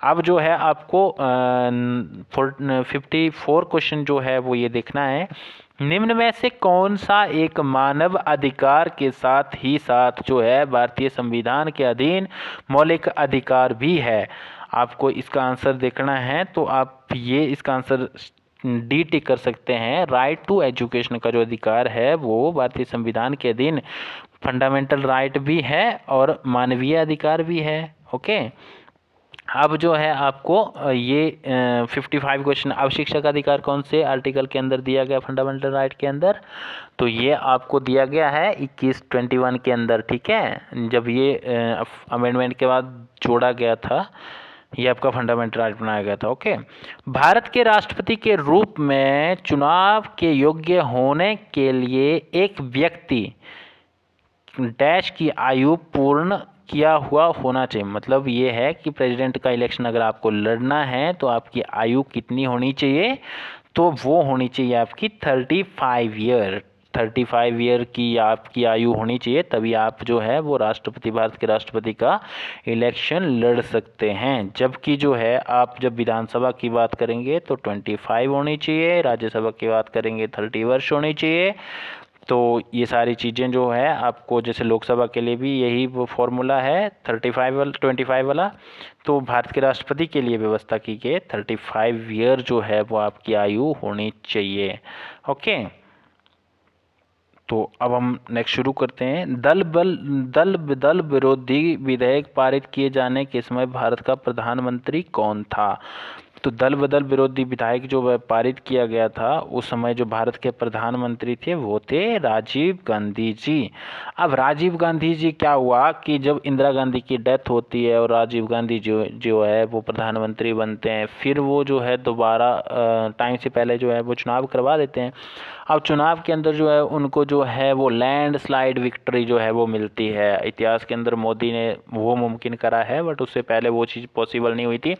अब जो है आपको 54 क्वेश्चन जो है वो ये देखना है, निम्न में से कौन सा एक मानव अधिकार के साथ ही साथ जो है भारतीय संविधान के अधीन मौलिक अधिकार भी है। आपको इसका आंसर देखना है तो आप ये इसका आंसर डी टिक कर सकते हैं। राइट टू एजुकेशन का जो अधिकार है वो भारतीय संविधान के अधीन फंडामेंटल राइट भी है और मानवीय अधिकार भी है। ओके, अब जो है आपको ये 55 क्वेश्चन, अब शिक्षा का अधिकार कौन से आर्टिकल के अंदर दिया गया फंडामेंटल राइट के अंदर, तो ये आपको दिया गया है 2121 के अंदर, ठीक है। जब ये अमेंडमेंट के बाद जोड़ा गया था, ये आपका फंडामेंटल राइट बनाया गया था। ओके, भारत के राष्ट्रपति के रूप में चुनाव के योग्य होने के लिए एक व्यक्ति डैश की आयु पूर्ण किया हुआ होना चाहिए। मतलब ये है कि प्रेसिडेंट का इलेक्शन अगर आपको लड़ना है तो आपकी आयु कितनी होनी चाहिए, तो वो होनी चाहिए आपकी 35 ईयर। 35 ईयर की आपकी आयु होनी चाहिए, तभी आप जो है वो राष्ट्रपति, भारत के राष्ट्रपति का इलेक्शन लड़ सकते हैं। जबकि जो है आप जब विधानसभा की बात करेंगे तो 25 होनी चाहिए, राज्यसभा की बात करेंगे 30 वर्ष होनी चाहिए। तो ये सारी चीज़ें जो है आपको, जैसे लोकसभा के लिए भी यही वो फॉर्मूला है 25 वाला, तो भारत के राष्ट्रपति के लिए व्यवस्था की गई 35 ईयर जो है वो आपकी आयु होनी चाहिए। ओके, तो अब हम नेक्स्ट शुरू करते हैं। दल विरोधी विधेयक पारित किए जाने के समय भारत का प्रधानमंत्री कौन था? तो दल बदल विरोधी विधायक जो पारित किया गया था उस समय जो भारत के प्रधानमंत्री थे वो थे राजीव गांधी जी। अब राजीव गांधी जी, क्या हुआ कि जब इंदिरा गांधी की डेथ होती है और राजीव गांधी जो है वो प्रधानमंत्री बनते हैं, फिर वो जो है दोबारा टाइम से पहले जो है वो चुनाव करवा देते हैं। अब चुनाव के अंदर जो है उनको जो है वो लैंडस्लाइड विक्ट्री जो है वो मिलती है। इतिहास के अंदर मोदी ने वो मुमकिन करा है, बट उससे पहले वो चीज़ पॉसिबल नहीं हुई थी,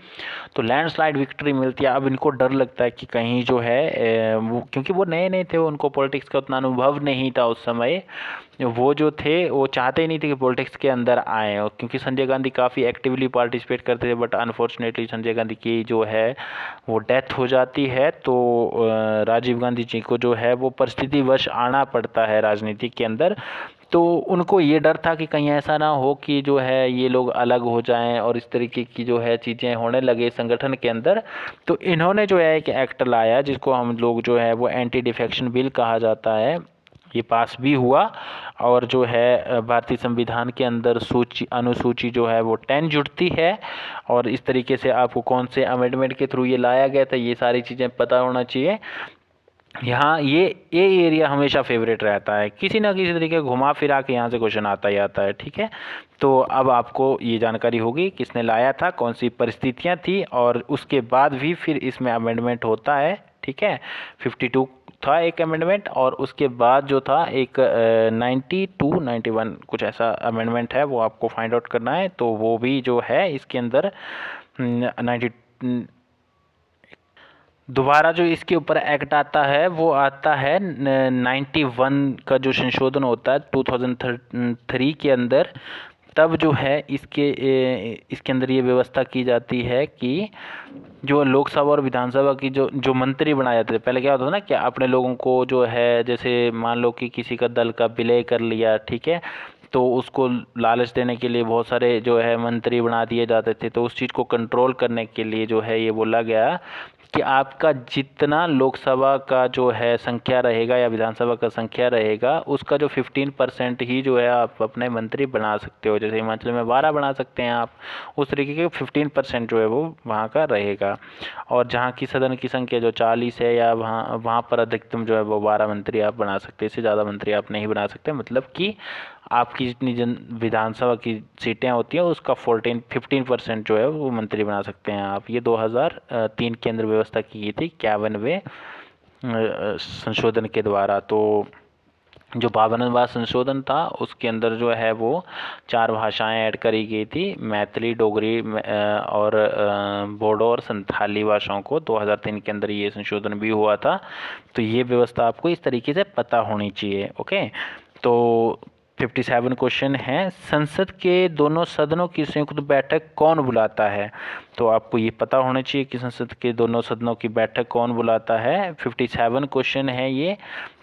तो लैंडस्लाइड विक्ट्री मिलती है। अब इनको डर लगता है कि कहीं जो है वो, क्योंकि वो नए नए थे, उनको पॉलिटिक्स का उतना अनुभव नहीं था उस समय, वो जो थे वो चाहते ही नहीं थे कि पॉलिटिक्स के अंदर आए। और क्योंकि संजय गांधी काफ़ी एक्टिवली पार्टिसिपेट करते थे, बट अनफॉर्चुनेटली संजय गांधी की जो है वो डेथ हो जाती है, तो राजीव गांधी जी को जो है वो परिस्थितिवश आना पड़ता है राजनीति के अंदर। तो उनको ये डर था कि कहीं ऐसा ना हो कि जो है ये लोग अलग हो जाएं और इस तरीके की जो है चीज़ें होने लगे संगठन के अंदर। तो इन्होंने जो है एक एक्ट लाया जिसको हम लोग जो है वो एंटी डिफेक्शन बिल कहा जाता है। ये पास भी हुआ और जो है भारतीय संविधान के अंदर अनुसूची जो है वो 10 जुड़ती है। और इस तरीके से आपको कौन से अमेंडमेंट के थ्रू ये लाया गया था ये सारी चीज़ें पता होना चाहिए। यहाँ ये एरिया हमेशा फेवरेट रहता है, किसी ना किसी तरीके घुमा फिरा के यहाँ से क्वेश्चन आता ही आता है, ठीक है। तो अब आपको ये जानकारी होगी किसने लाया था, कौन सी परिस्थितियाँ थी, और उसके बाद भी फिर इसमें अमेंडमेंट होता है, ठीक है। 52 था एक अमेंडमेंट, और उसके बाद जो था एक 92 91 कुछ ऐसा अमेंडमेंट है, वो आपको फाइंड आउट करना है। तो वो भी जो है इसके अंदर 90 दोबारा जो इसके ऊपर एक्ट आता है वो आता है 91 का जो संशोधन होता है 2003 के अंदर। तब जो है इसके अंदर ये व्यवस्था की जाती है कि जो लोकसभा और विधानसभा की जो मंत्री बनाए जाते थे, पहले क्या होता था ना कि अपने लोगों को जो है, जैसे मान लो कि किसी का दल का विलय कर लिया, ठीक है, तो उसको लालच देने के लिए बहुत सारे जो है मंत्री बना दिए जाते थे। तो उस चीज़ को कंट्रोल करने के लिए जो है ये बोला गया कि आपका जितना लोकसभा का जो है संख्या रहेगा या विधानसभा का संख्या रहेगा उसका जो 15% ही जो है आप अपने मंत्री बना सकते हो। जैसे हिमाचल में 12 बना सकते हैं आप, उस तरीके के 15% जो है वो वहाँ का रहेगा। और जहाँ की सदन की संख्या जो 40 है या वहाँ पर अधिकतम जो है वो 12 मंत्री आप बना सकते हैं, इससे ज़्यादा मंत्री आप नहीं बना सकते। मतलब कि आपकी जितनी विधानसभा की सीटें होती हैं उसका 15% जो है वो मंत्री बना सकते हैं आप। ये 2003 के अंदर व्यवस्था की गई थी 51वें संशोधन के द्वारा। तो जो 52वां संशोधन था उसके अंदर जो है वो 4 भाषाएं ऐड करी गई थी, मैथिली, डोगरी और बोडो और संथाली भाषाओं को 2003 के अंदर ये संशोधन भी हुआ था। तो ये व्यवस्था आपको इस तरीके से पता होनी चाहिए। ओके, तो 57 क्वेश्चन है, संसद के दोनों सदनों की संयुक्त बैठक कौन बुलाता है? तो आपको ये पता होना चाहिए कि संसद के दोनों सदनों की बैठक कौन बुलाता है। 57 क्वेश्चन है ये।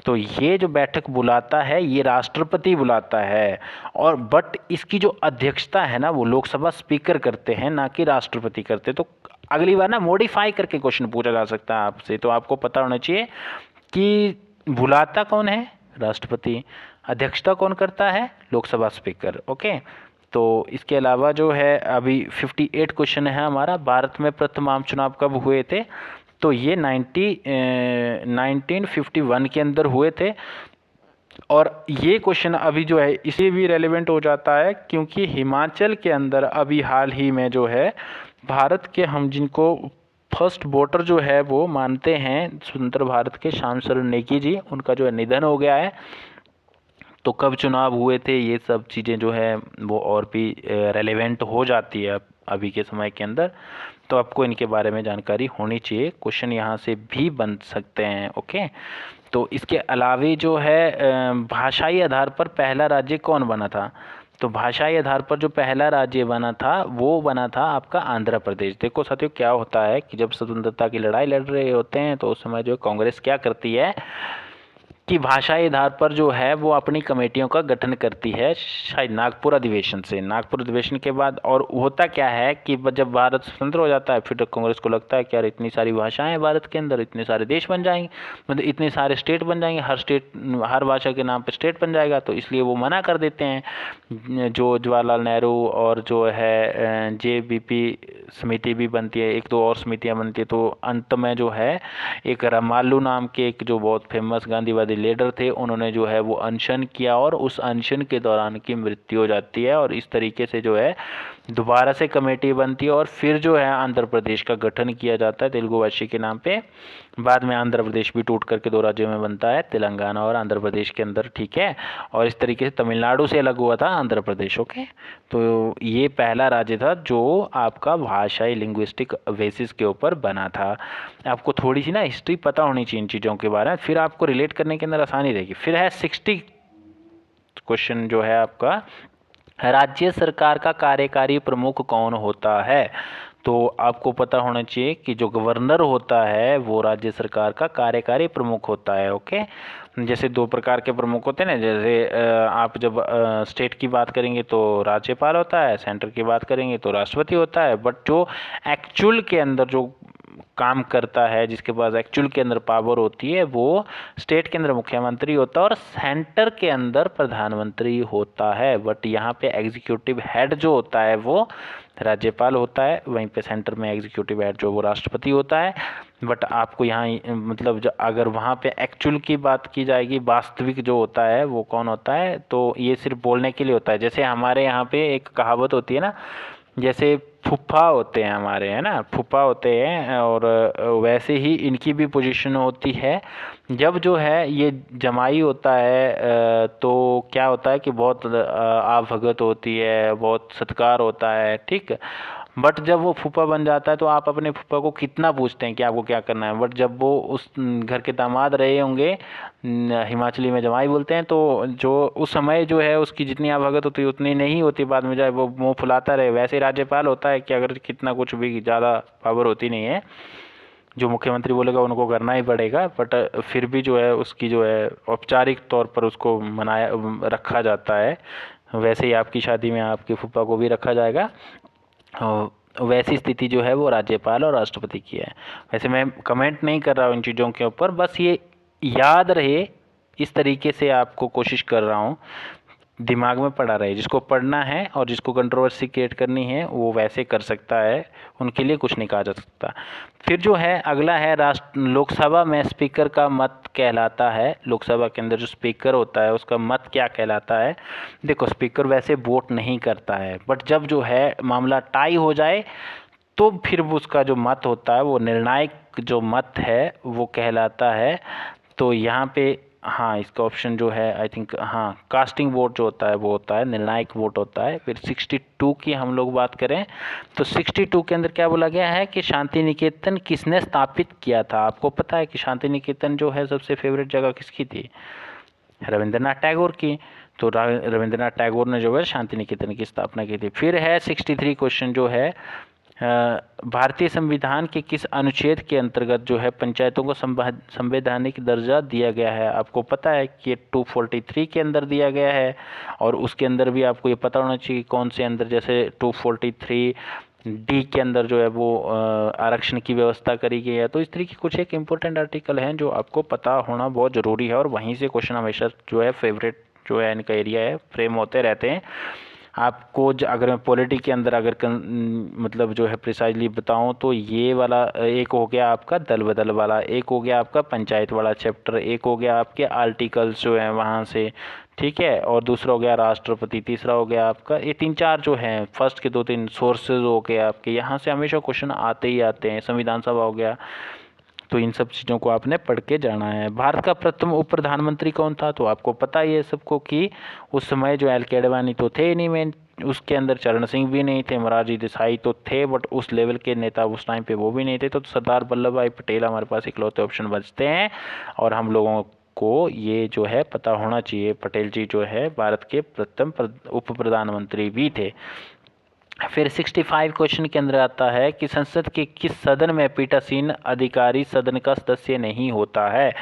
तो ये जो बैठक बुलाता है ये राष्ट्रपति बुलाता है, और बट इसकी जो अध्यक्षता है ना वो लोकसभा स्पीकर करते हैं, ना कि राष्ट्रपति करते। तो अगली बार ना मॉडिफाई करके क्वेश्चन पूछा जा सकता है आपसे। तो आपको पता होना चाहिए कि बुलाता कौन है? राष्ट्रपति। अध्यक्षता कौन करता है? लोकसभा स्पीकर। ओके, तो इसके अलावा जो है अभी 58 क्वेश्चन है हमारा, भारत में प्रथम आम चुनाव कब हुए थे? तो ये 1951 के अंदर हुए थे। और ये क्वेश्चन अभी जो है इसलिए भी रेलेवेंट हो जाता है क्योंकि हिमाचल के अंदर अभी हाल ही में जो है भारत के हम जिनको फर्स्ट वोटर जो है वो मानते हैं स्वतंत्र भारत के, श्याम शरण नेगी जी, उनका जो है निधन हो गया है। तो कब चुनाव हुए थे ये सब चीज़ें जो है वो और भी रेलेवेंट हो जाती है अभी के समय के अंदर। तो आपको इनके बारे में जानकारी होनी चाहिए, क्वेश्चन यहाँ से भी बन सकते हैं। ओके, तो इसके अलावे जो है भाषाई आधार पर पहला राज्य कौन बना था? तो भाषाई आधार पर जो पहला राज्य बना था वो बना था आपका आंध्र प्रदेश। देखो साथियों क्या होता है कि जब स्वतंत्रता की लड़ाई लड़ रहे होते हैं तो उस समय जो कांग्रेस क्या करती है कि भाषाई आधार पर जो है वो अपनी कमेटियों का गठन करती है, शायद नागपुर अधिवेशन से। नागपुर अधिवेशन के बाद और होता क्या है कि जब भारत स्वतंत्र हो जाता है फिर कांग्रेस को लगता है कि यार इतनी सारी भाषाएं हैं भारत के अंदर, इतने सारे देश बन जाएंगे, मतलब इतने सारे स्टेट बन जाएंगे, हर भाषा के नाम पर स्टेट बन जाएगा। तो इसलिए वो मना कर देते हैं। जो जवाहरलाल नेहरू और जो है JBP समिति भी बनती है, 1-2 और समितियाँ बनती है। तो अंत में जो है एक रामालू नाम के एक जो बहुत फेमस गांधीवादी लीडर थे, उन्होंने जो है वो अनशन किया और उस अनशन के दौरान की मृत्यु हो जाती है। और इस तरीके से जो है दोबारा से कमेटी बनती है और फिर जो है आंध्र प्रदेश का गठन किया जाता है तेलुगु भाषी के नाम पे। बाद में आंध्र प्रदेश भी टूट करके 2 राज्यों में बनता है, तेलंगाना और आंध्र प्रदेश के अंदर। ठीक है, और इस तरीके से तमिलनाडु से अलग हुआ था आंध्र प्रदेश। ओके, तो ये पहला राज्य था जो आपका भाषाई लिंग्विस्टिक बेसिस के ऊपर बना था। आपको थोड़ी सी ना हिस्ट्री पता होनी चाहिए इन चीज़ों के बारे में, फिर आपको रिलेट करने के अंदर आसानी रहेगी। फिर है 60 क्वेश्चन जो है आपका, राज्य सरकार का कार्यकारी प्रमुख कौन होता है? तो आपको पता होना चाहिए कि जो गवर्नर होता है वो राज्य सरकार का कार्यकारी प्रमुख होता है। ओके, जैसे 2 प्रकार के प्रमुख होते हैं ना, जैसे आप जब स्टेट की बात करेंगे तो राज्यपाल होता है, सेंटर की बात करेंगे तो राष्ट्रपति होता है। बट जो एक्चुअल के अंदर जो काम करता है, जिसके पास एक्चुअल के अंदर पावर होती है, वो स्टेट के अंदर मुख्यमंत्री होता है और सेंटर के अंदर प्रधानमंत्री होता है। बट यहाँ पे एग्जीक्यूटिव हेड जो होता है वो राज्यपाल होता है, वहीं पे सेंटर में एग्जीक्यूटिव हेड जो वो राष्ट्रपति होता है। बट आपको यहाँ मतलब अगर वहाँ पे एक्चुअल की बात की जाएगी, वास्तविक जो होता है वो कौन होता है, तो ये सिर्फ बोलने के लिए होता है। जैसे हमारे यहाँ पे एक कहावत होती है ना, जैसे फूफा होते हैं हमारे, है ना, फूफा होते हैं, और वैसे ही इनकी भी पोजीशन होती है। जब जो है ये जमाई होता है तो क्या होता है कि बहुत आवभगत होती है, बहुत सत्कार होता है, ठीक। बट जब वो फूफा बन जाता है तो आप अपने फूफा को कितना पूछते हैं कि आपको क्या करना है। बट जब वो उस घर के दामाद रहे होंगे, हिमाचली में जमाई बोलते हैं, तो जो उस समय जो है उसकी जितनी आवभगत होती है उतनी नहीं होती, बाद में जाए वो मुँह फुलाता रहे। वैसे राज्यपाल होता है कि अगर कितना कुछ भी ज़्यादा पावर होती नहीं है, जो मुख्यमंत्री बोलेगा उनको करना ही पड़ेगा। बट फिर भी जो है उसकी जो है औपचारिक तौर पर उसको मनाया रखा जाता है। वैसे ही आपकी शादी में आपके फूफा को भी रखा जाएगा। वैसी स्थिति जो है वो राज्यपाल और राष्ट्रपति की है। वैसे मैं कमेंट नहीं कर रहा हूँ इन चीज़ों के ऊपर, बस ये याद रहे, इस तरीके से आपको कोशिश कर रहा हूँ, दिमाग में पड़ा रहे। जिसको पढ़ना है और जिसको कंट्रोवर्सी क्रिएट करनी है वो वैसे कर सकता है, उनके लिए कुछ नहीं कहा जा सकता। फिर जो है अगला है लोकसभा में स्पीकर का मत कहलाता है। लोकसभा के अंदर जो स्पीकर होता है उसका मत क्या कहलाता है? देखो, स्पीकर वैसे वोट नहीं करता है, बट जब जो है मामला टाई हो जाए तो फिर उसका जो मत होता है वो निर्णायक जो मत है वो कहलाता है। तो यहाँ पे हाँ, इसका ऑप्शन जो है आई थिंक, हाँ, कास्टिंग वोट जो होता है वो होता है, निर्णायक वोट होता है। फिर 62 की हम लोग बात करें तो 62 के अंदर क्या बोला गया है कि शांति निकेतन किसने स्थापित किया था? आपको पता है कि शांति निकेतन जो है सबसे फेवरेट जगह किसकी थी? रविंद्रनाथ टैगोर की। तो रविंद्रनाथ टैगोर ने जो है शांति निकेतन की स्थापना की थी। फिर है 63 क्वेश्चन जो है, भारतीय संविधान के किस अनुच्छेद के अंतर्गत जो है पंचायतों को संवैधानिक दर्जा दिया गया है? आपको पता है कि 243 के अंदर दिया गया है, और उसके अंदर भी आपको ये पता होना चाहिए कौन से अंदर, जैसे 243 डी के अंदर जो है वो आरक्षण की व्यवस्था करी गई है। तो इस तरीके कुछ एक इम्पोर्टेंट आर्टिकल हैं जो आपको पता होना बहुत ज़रूरी है, और वहीं से क्वेश्चन हमेशा जो है फेवरेट जो है इनका एरिया है, फ्रेम होते रहते हैं। आपको अगर मैं पॉलिटी के अंदर मतलब जो है प्रिसाइजली बताऊं तो ये वाला एक हो गया आपका दल बदल वाला, एक हो गया आपका पंचायत वाला चैप्टर, एक हो गया आपके आर्टिकल्स जो हैं वहाँ से, ठीक है, और दूसरा हो गया राष्ट्रपति, तीसरा हो गया आपका, ये 3-4 जो हैं, फर्स्ट के 2-3 सोर्सेज हो गए आपके, यहाँ से हमेशा क्वेश्चन आते ही आते हैं। संविधान सभा हो गया, तो इन सब चीज़ों को आपने पढ़ के जाना है। भारत का प्रथम उप प्रधानमंत्री कौन था? तो आपको पता ही है सबको कि उस समय जो एल के अडवाणी तो थे नहीं, मेन उसके अंदर चरण सिंह भी नहीं थे, मोरारजी देसाई तो थे बट उस लेवल के नेता उस टाइम पे वो भी नहीं थे। तो सरदार वल्लभ भाई पटेल हमारे पास इकलौते ऑप्शन बचते हैं, और हम लोगों को ये जो है पता होना चाहिए, पटेल जी जो है भारत के प्रथम उप प्रधानमंत्री भी थे। फिर 65 क्वेश्चन के अंदर आता है कि संसद के किस सदन में पीठासीन अधिकारी सदन का सदस्य नहीं होता है?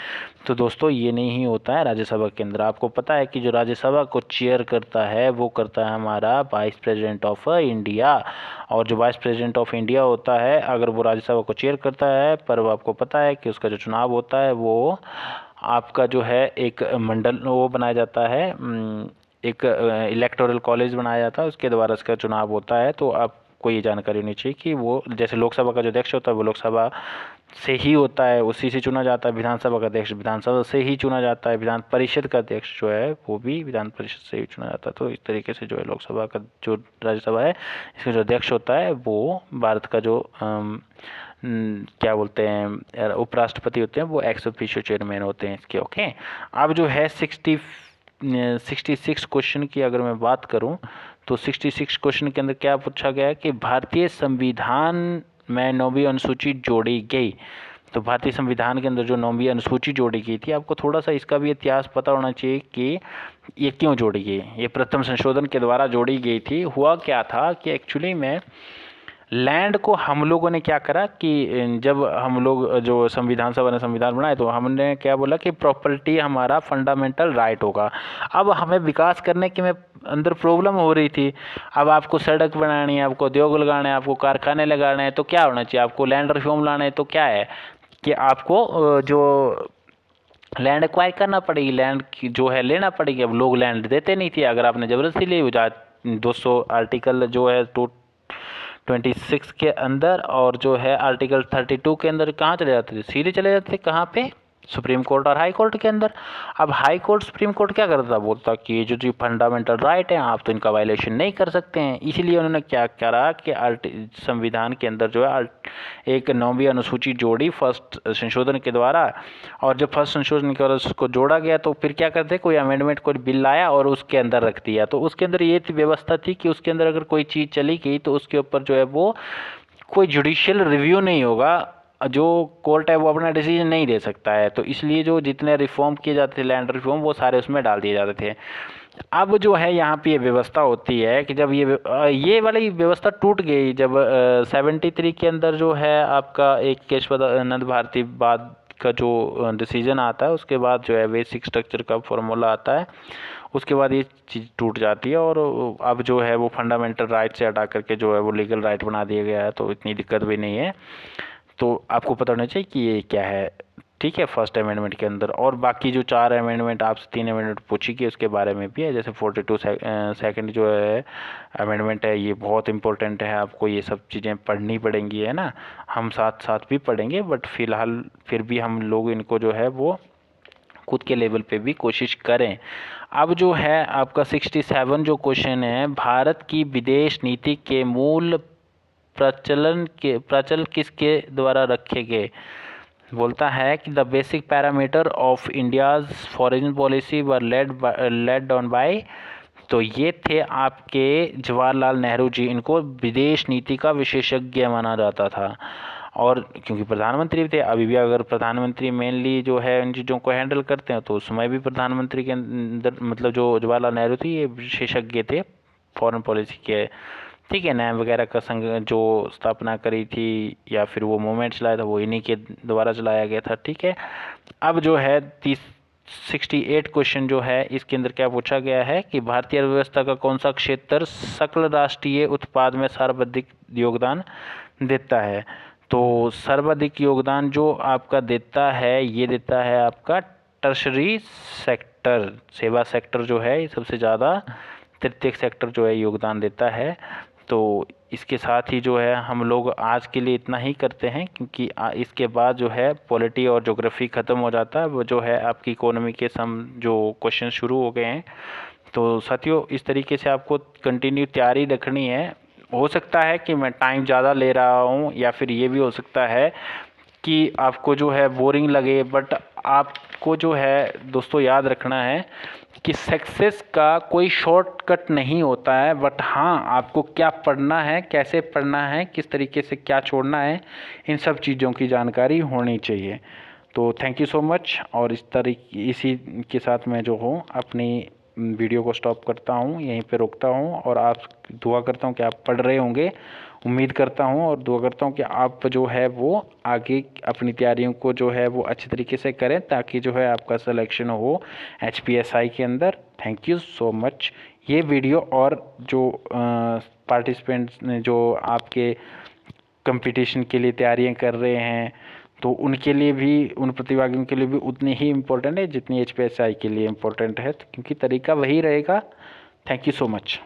तो दोस्तों ये नहीं होता है राज्यसभा के अंदर। आपको पता है कि जो राज्यसभा को चेयर करता है वो करता है हमारा वाइस प्रेसिडेंट ऑफ इंडिया, और जो वाइस प्रेसिडेंट ऑफ इंडिया होता है अगर वो राज्यसभा को चेयर करता है, पर वो आपको पता है कि उसका जो चुनाव होता है वो आपका जो है एक मंडल वो बनाया जाता है, एक इलेक्टोरल कॉलेज बनाया जाता है, उसके द्वारा इसका चुनाव होता है। तो आपको ये जानकारी होनी चाहिए कि वो जैसे लोकसभा का जो अध्यक्ष होता है वो लोकसभा से ही होता है, उसी से चुना जाता है। विधानसभा का अध्यक्ष विधानसभा से ही चुना जाता है। विधान परिषद का अध्यक्ष जो है वो भी विधान परिषद से ही चुना जाता है। तो इस तरीके से जो है लोकसभा का जो राज्यसभा है इसका जो अध्यक्ष होता है वो भारत का जो क्या बोलते हैं उपराष्ट्रपति होते हैं वो एक्स ऑफिशियो चेयरमैन होते हैं इसके। ओके, अब जो है 66 क्वेश्चन की अगर मैं बात करूं तो 66 क्वेश्चन के अंदर क्या पूछा गया है कि भारतीय संविधान में 9वीं अनुसूची जोड़ी गई। तो भारतीय संविधान के अंदर जो 9वीं अनुसूची जोड़ी गई थी, आपको थोड़ा सा इसका भी इतिहास पता होना चाहिए कि ये क्यों जोड़ी गई। ये प्रथम संशोधन के द्वारा जोड़ी गई थी। हुआ क्या था कि एक्चुअली में लैंड को हम लोगों ने क्या करा कि जब हम लोग जो संविधान सभा ने संविधान बनाए तो हमने क्या बोला कि प्रॉपर्टी हमारा फंडामेंटल राइट होगा। अब हमें विकास करने के में अंदर प्रॉब्लम हो रही थी। अब आपको सड़क बनानी है, आपको उद्योग लगाना है, आपको कारखाने लगाने हैं, तो क्या होना चाहिए? आपको लैंड रिफॉर्म लाना है। तो क्या है कि आपको जो लैंड एक्वायर करना पड़ेगी, लैंड की जो है लेना पड़ेगी। अब लोग लैंड देते नहीं थे, अगर आपने ज़बरदस्ती ली 200 आर्टिकल जो है 226 के अंदर और जो है आर्टिकल 32 के अंदर कहाँ चले जाते थे? सीधे चले जाते थे कहाँ पे? सुप्रीम कोर्ट और हाई कोर्ट के अंदर। अब हाई कोर्ट सुप्रीम कोर्ट क्या करता? बोलता कि ये जो फंडामेंटल राइट है आप तो इनका वायलेशन नहीं कर सकते हैं। इसलिए उन्होंने क्या करा कि संविधान के अंदर जो है एक 9वीं अनुसूची जोड़ी फर्स्ट संशोधन के द्वारा। और जब फर्स्ट संशोधन के द्वारा उसको जोड़ा गया तो फिर क्या करते? कोई अमेंडमेंट कोई बिल लाया और उसके अंदर रख दिया। तो उसके अंदर ये व्यवस्था थी कि उसके अंदर अगर कोई चीज़ चली गई तो उसके ऊपर जो है वो कोई जुडिशियल रिव्यू नहीं होगा, जो कोर्ट है वो अपना डिसीजन नहीं दे सकता है। तो इसलिए जो जितने रिफॉर्म किए जाते थे लैंड रिफॉर्म वो सारे उसमें डाल दिए जाते थे। अब जो है यहाँ पे ये व्यवस्था होती है कि जब ये वाली व्यवस्था टूट गई जब 73 के अंदर जो है आपका एक केशवानंद भारती बाद का जो डिसीजन आता है उसके बाद जो है बेसिक स्ट्रक्चर का फॉर्मूला आता है, उसके बाद ये चीज़ टूट जाती है और अब जो है वो फंडामेंटल राइट से हटा करके जो है वो लीगल राइट बना दिया गया है, तो इतनी दिक्कत भी नहीं है। तो आपको पता होना चाहिए कि ये क्या है, ठीक है, फर्स्ट अमेंडमेंट के अंदर। और बाकी जो 4 अमेंडमेंट आपसे 3 अमेंडमेंट पूछी कि उसके बारे में भी है, जैसे 42 सेकंड जो है अमेंडमेंट है, ये बहुत इंपॉर्टेंट है, आपको ये सब चीज़ें पढ़नी पड़ेंगी, है ना। हम साथ साथ भी पढ़ेंगे, बट फिलहाल फिर भी हम लोग इनको जो है वो खुद के लेवल पे भी कोशिश करें। अब जो है आपका 67 जो क्वेश्चन है, भारत की विदेश नीति के मूल प्रचल किसके द्वारा रखे गए। बोलता है कि the basic parameter of India's foreign policy were laid down by, तो ये थे आपके जवाहरलाल नेहरू जी, इनको विदेश नीति का विशेषज्ञ माना जाता था। और क्योंकि प्रधानमंत्री थे, अभी भी अगर प्रधानमंत्री मेनली जो है इन चीज़ों को हैंडल करते हैं, तो उस समय भी प्रधानमंत्री के अंदर मतलब जो जवाहरलाल नेहरू थे ये विशेषज्ञ थे फॉरेन पॉलिसी के, ठीक है। नैम वगैरह का संघ जो स्थापना करी थी या फिर वो मूवमेंट चलाया था वो इन्हीं के द्वारा चलाया गया था, ठीक है। अब जो है 68 क्वेश्चन जो है इसके अंदर क्या पूछा गया है कि भारतीय अर्थव्यवस्था का कौन सा क्षेत्र सकल राष्ट्रीय उत्पाद में सर्वाधिक योगदान देता है। तो सर्वाधिक योगदान जो आपका देता है, ये देता है आपका टर्शरी सेक्टर, सेवा सेक्टर जो है ये सबसे ज़्यादा तृतीय सेक्टर जो है योगदान देता है। तो इसके साथ ही जो है हम लोग आज के लिए इतना ही करते हैं, क्योंकि इसके बाद जो है पॉलिटी और ज्योग्राफी ख़त्म हो जाता है, वो जो है आपकी इकोनॉमी के जो क्वेश्चन शुरू हो गए हैं। तो साथियों इस तरीके से आपको कंटिन्यू तैयारी रखनी है। हो सकता है कि मैं टाइम ज़्यादा ले रहा हूँ, या फिर ये भी हो सकता है कि आपको जो है बोरिंग लगे, बट आपको जो है दोस्तों याद रखना है कि सक्सेस का कोई शॉर्टकट नहीं होता है, बट हाँ आपको क्या पढ़ना है, कैसे पढ़ना है, किस तरीके से क्या छोड़ना है, इन सब चीज़ों की जानकारी होनी चाहिए। तो थैंक यू सो मच। और इसी के साथ मैं जो हूँ अपनी वीडियो को स्टॉप करता हूँ, यहीं पे रोकता हूँ। और आप दुआ करता हूँ कि आप पढ़ रहे होंगे, उम्मीद करता हूँ और दुआ करता हूँ कि आप जो है वो आगे अपनी तैयारियों को जो है वो अच्छी तरीके से करें, ताकि जो है आपका सिलेक्शन हो HPSI के अंदर। Thank you so much. ये वीडियो और जो पार्टिसिपेंट्स ने जो आपके कंपटीशन के लिए तैयारियां कर रहे हैं, तो उनके लिए भी, उन प्रतिभागियों के लिए भी उतनी ही इम्पोर्टेंट है जितनी HPSI के लिए इम्पोर्टेंट है, क्योंकि तरीका वही रहेगा। Thank you so much.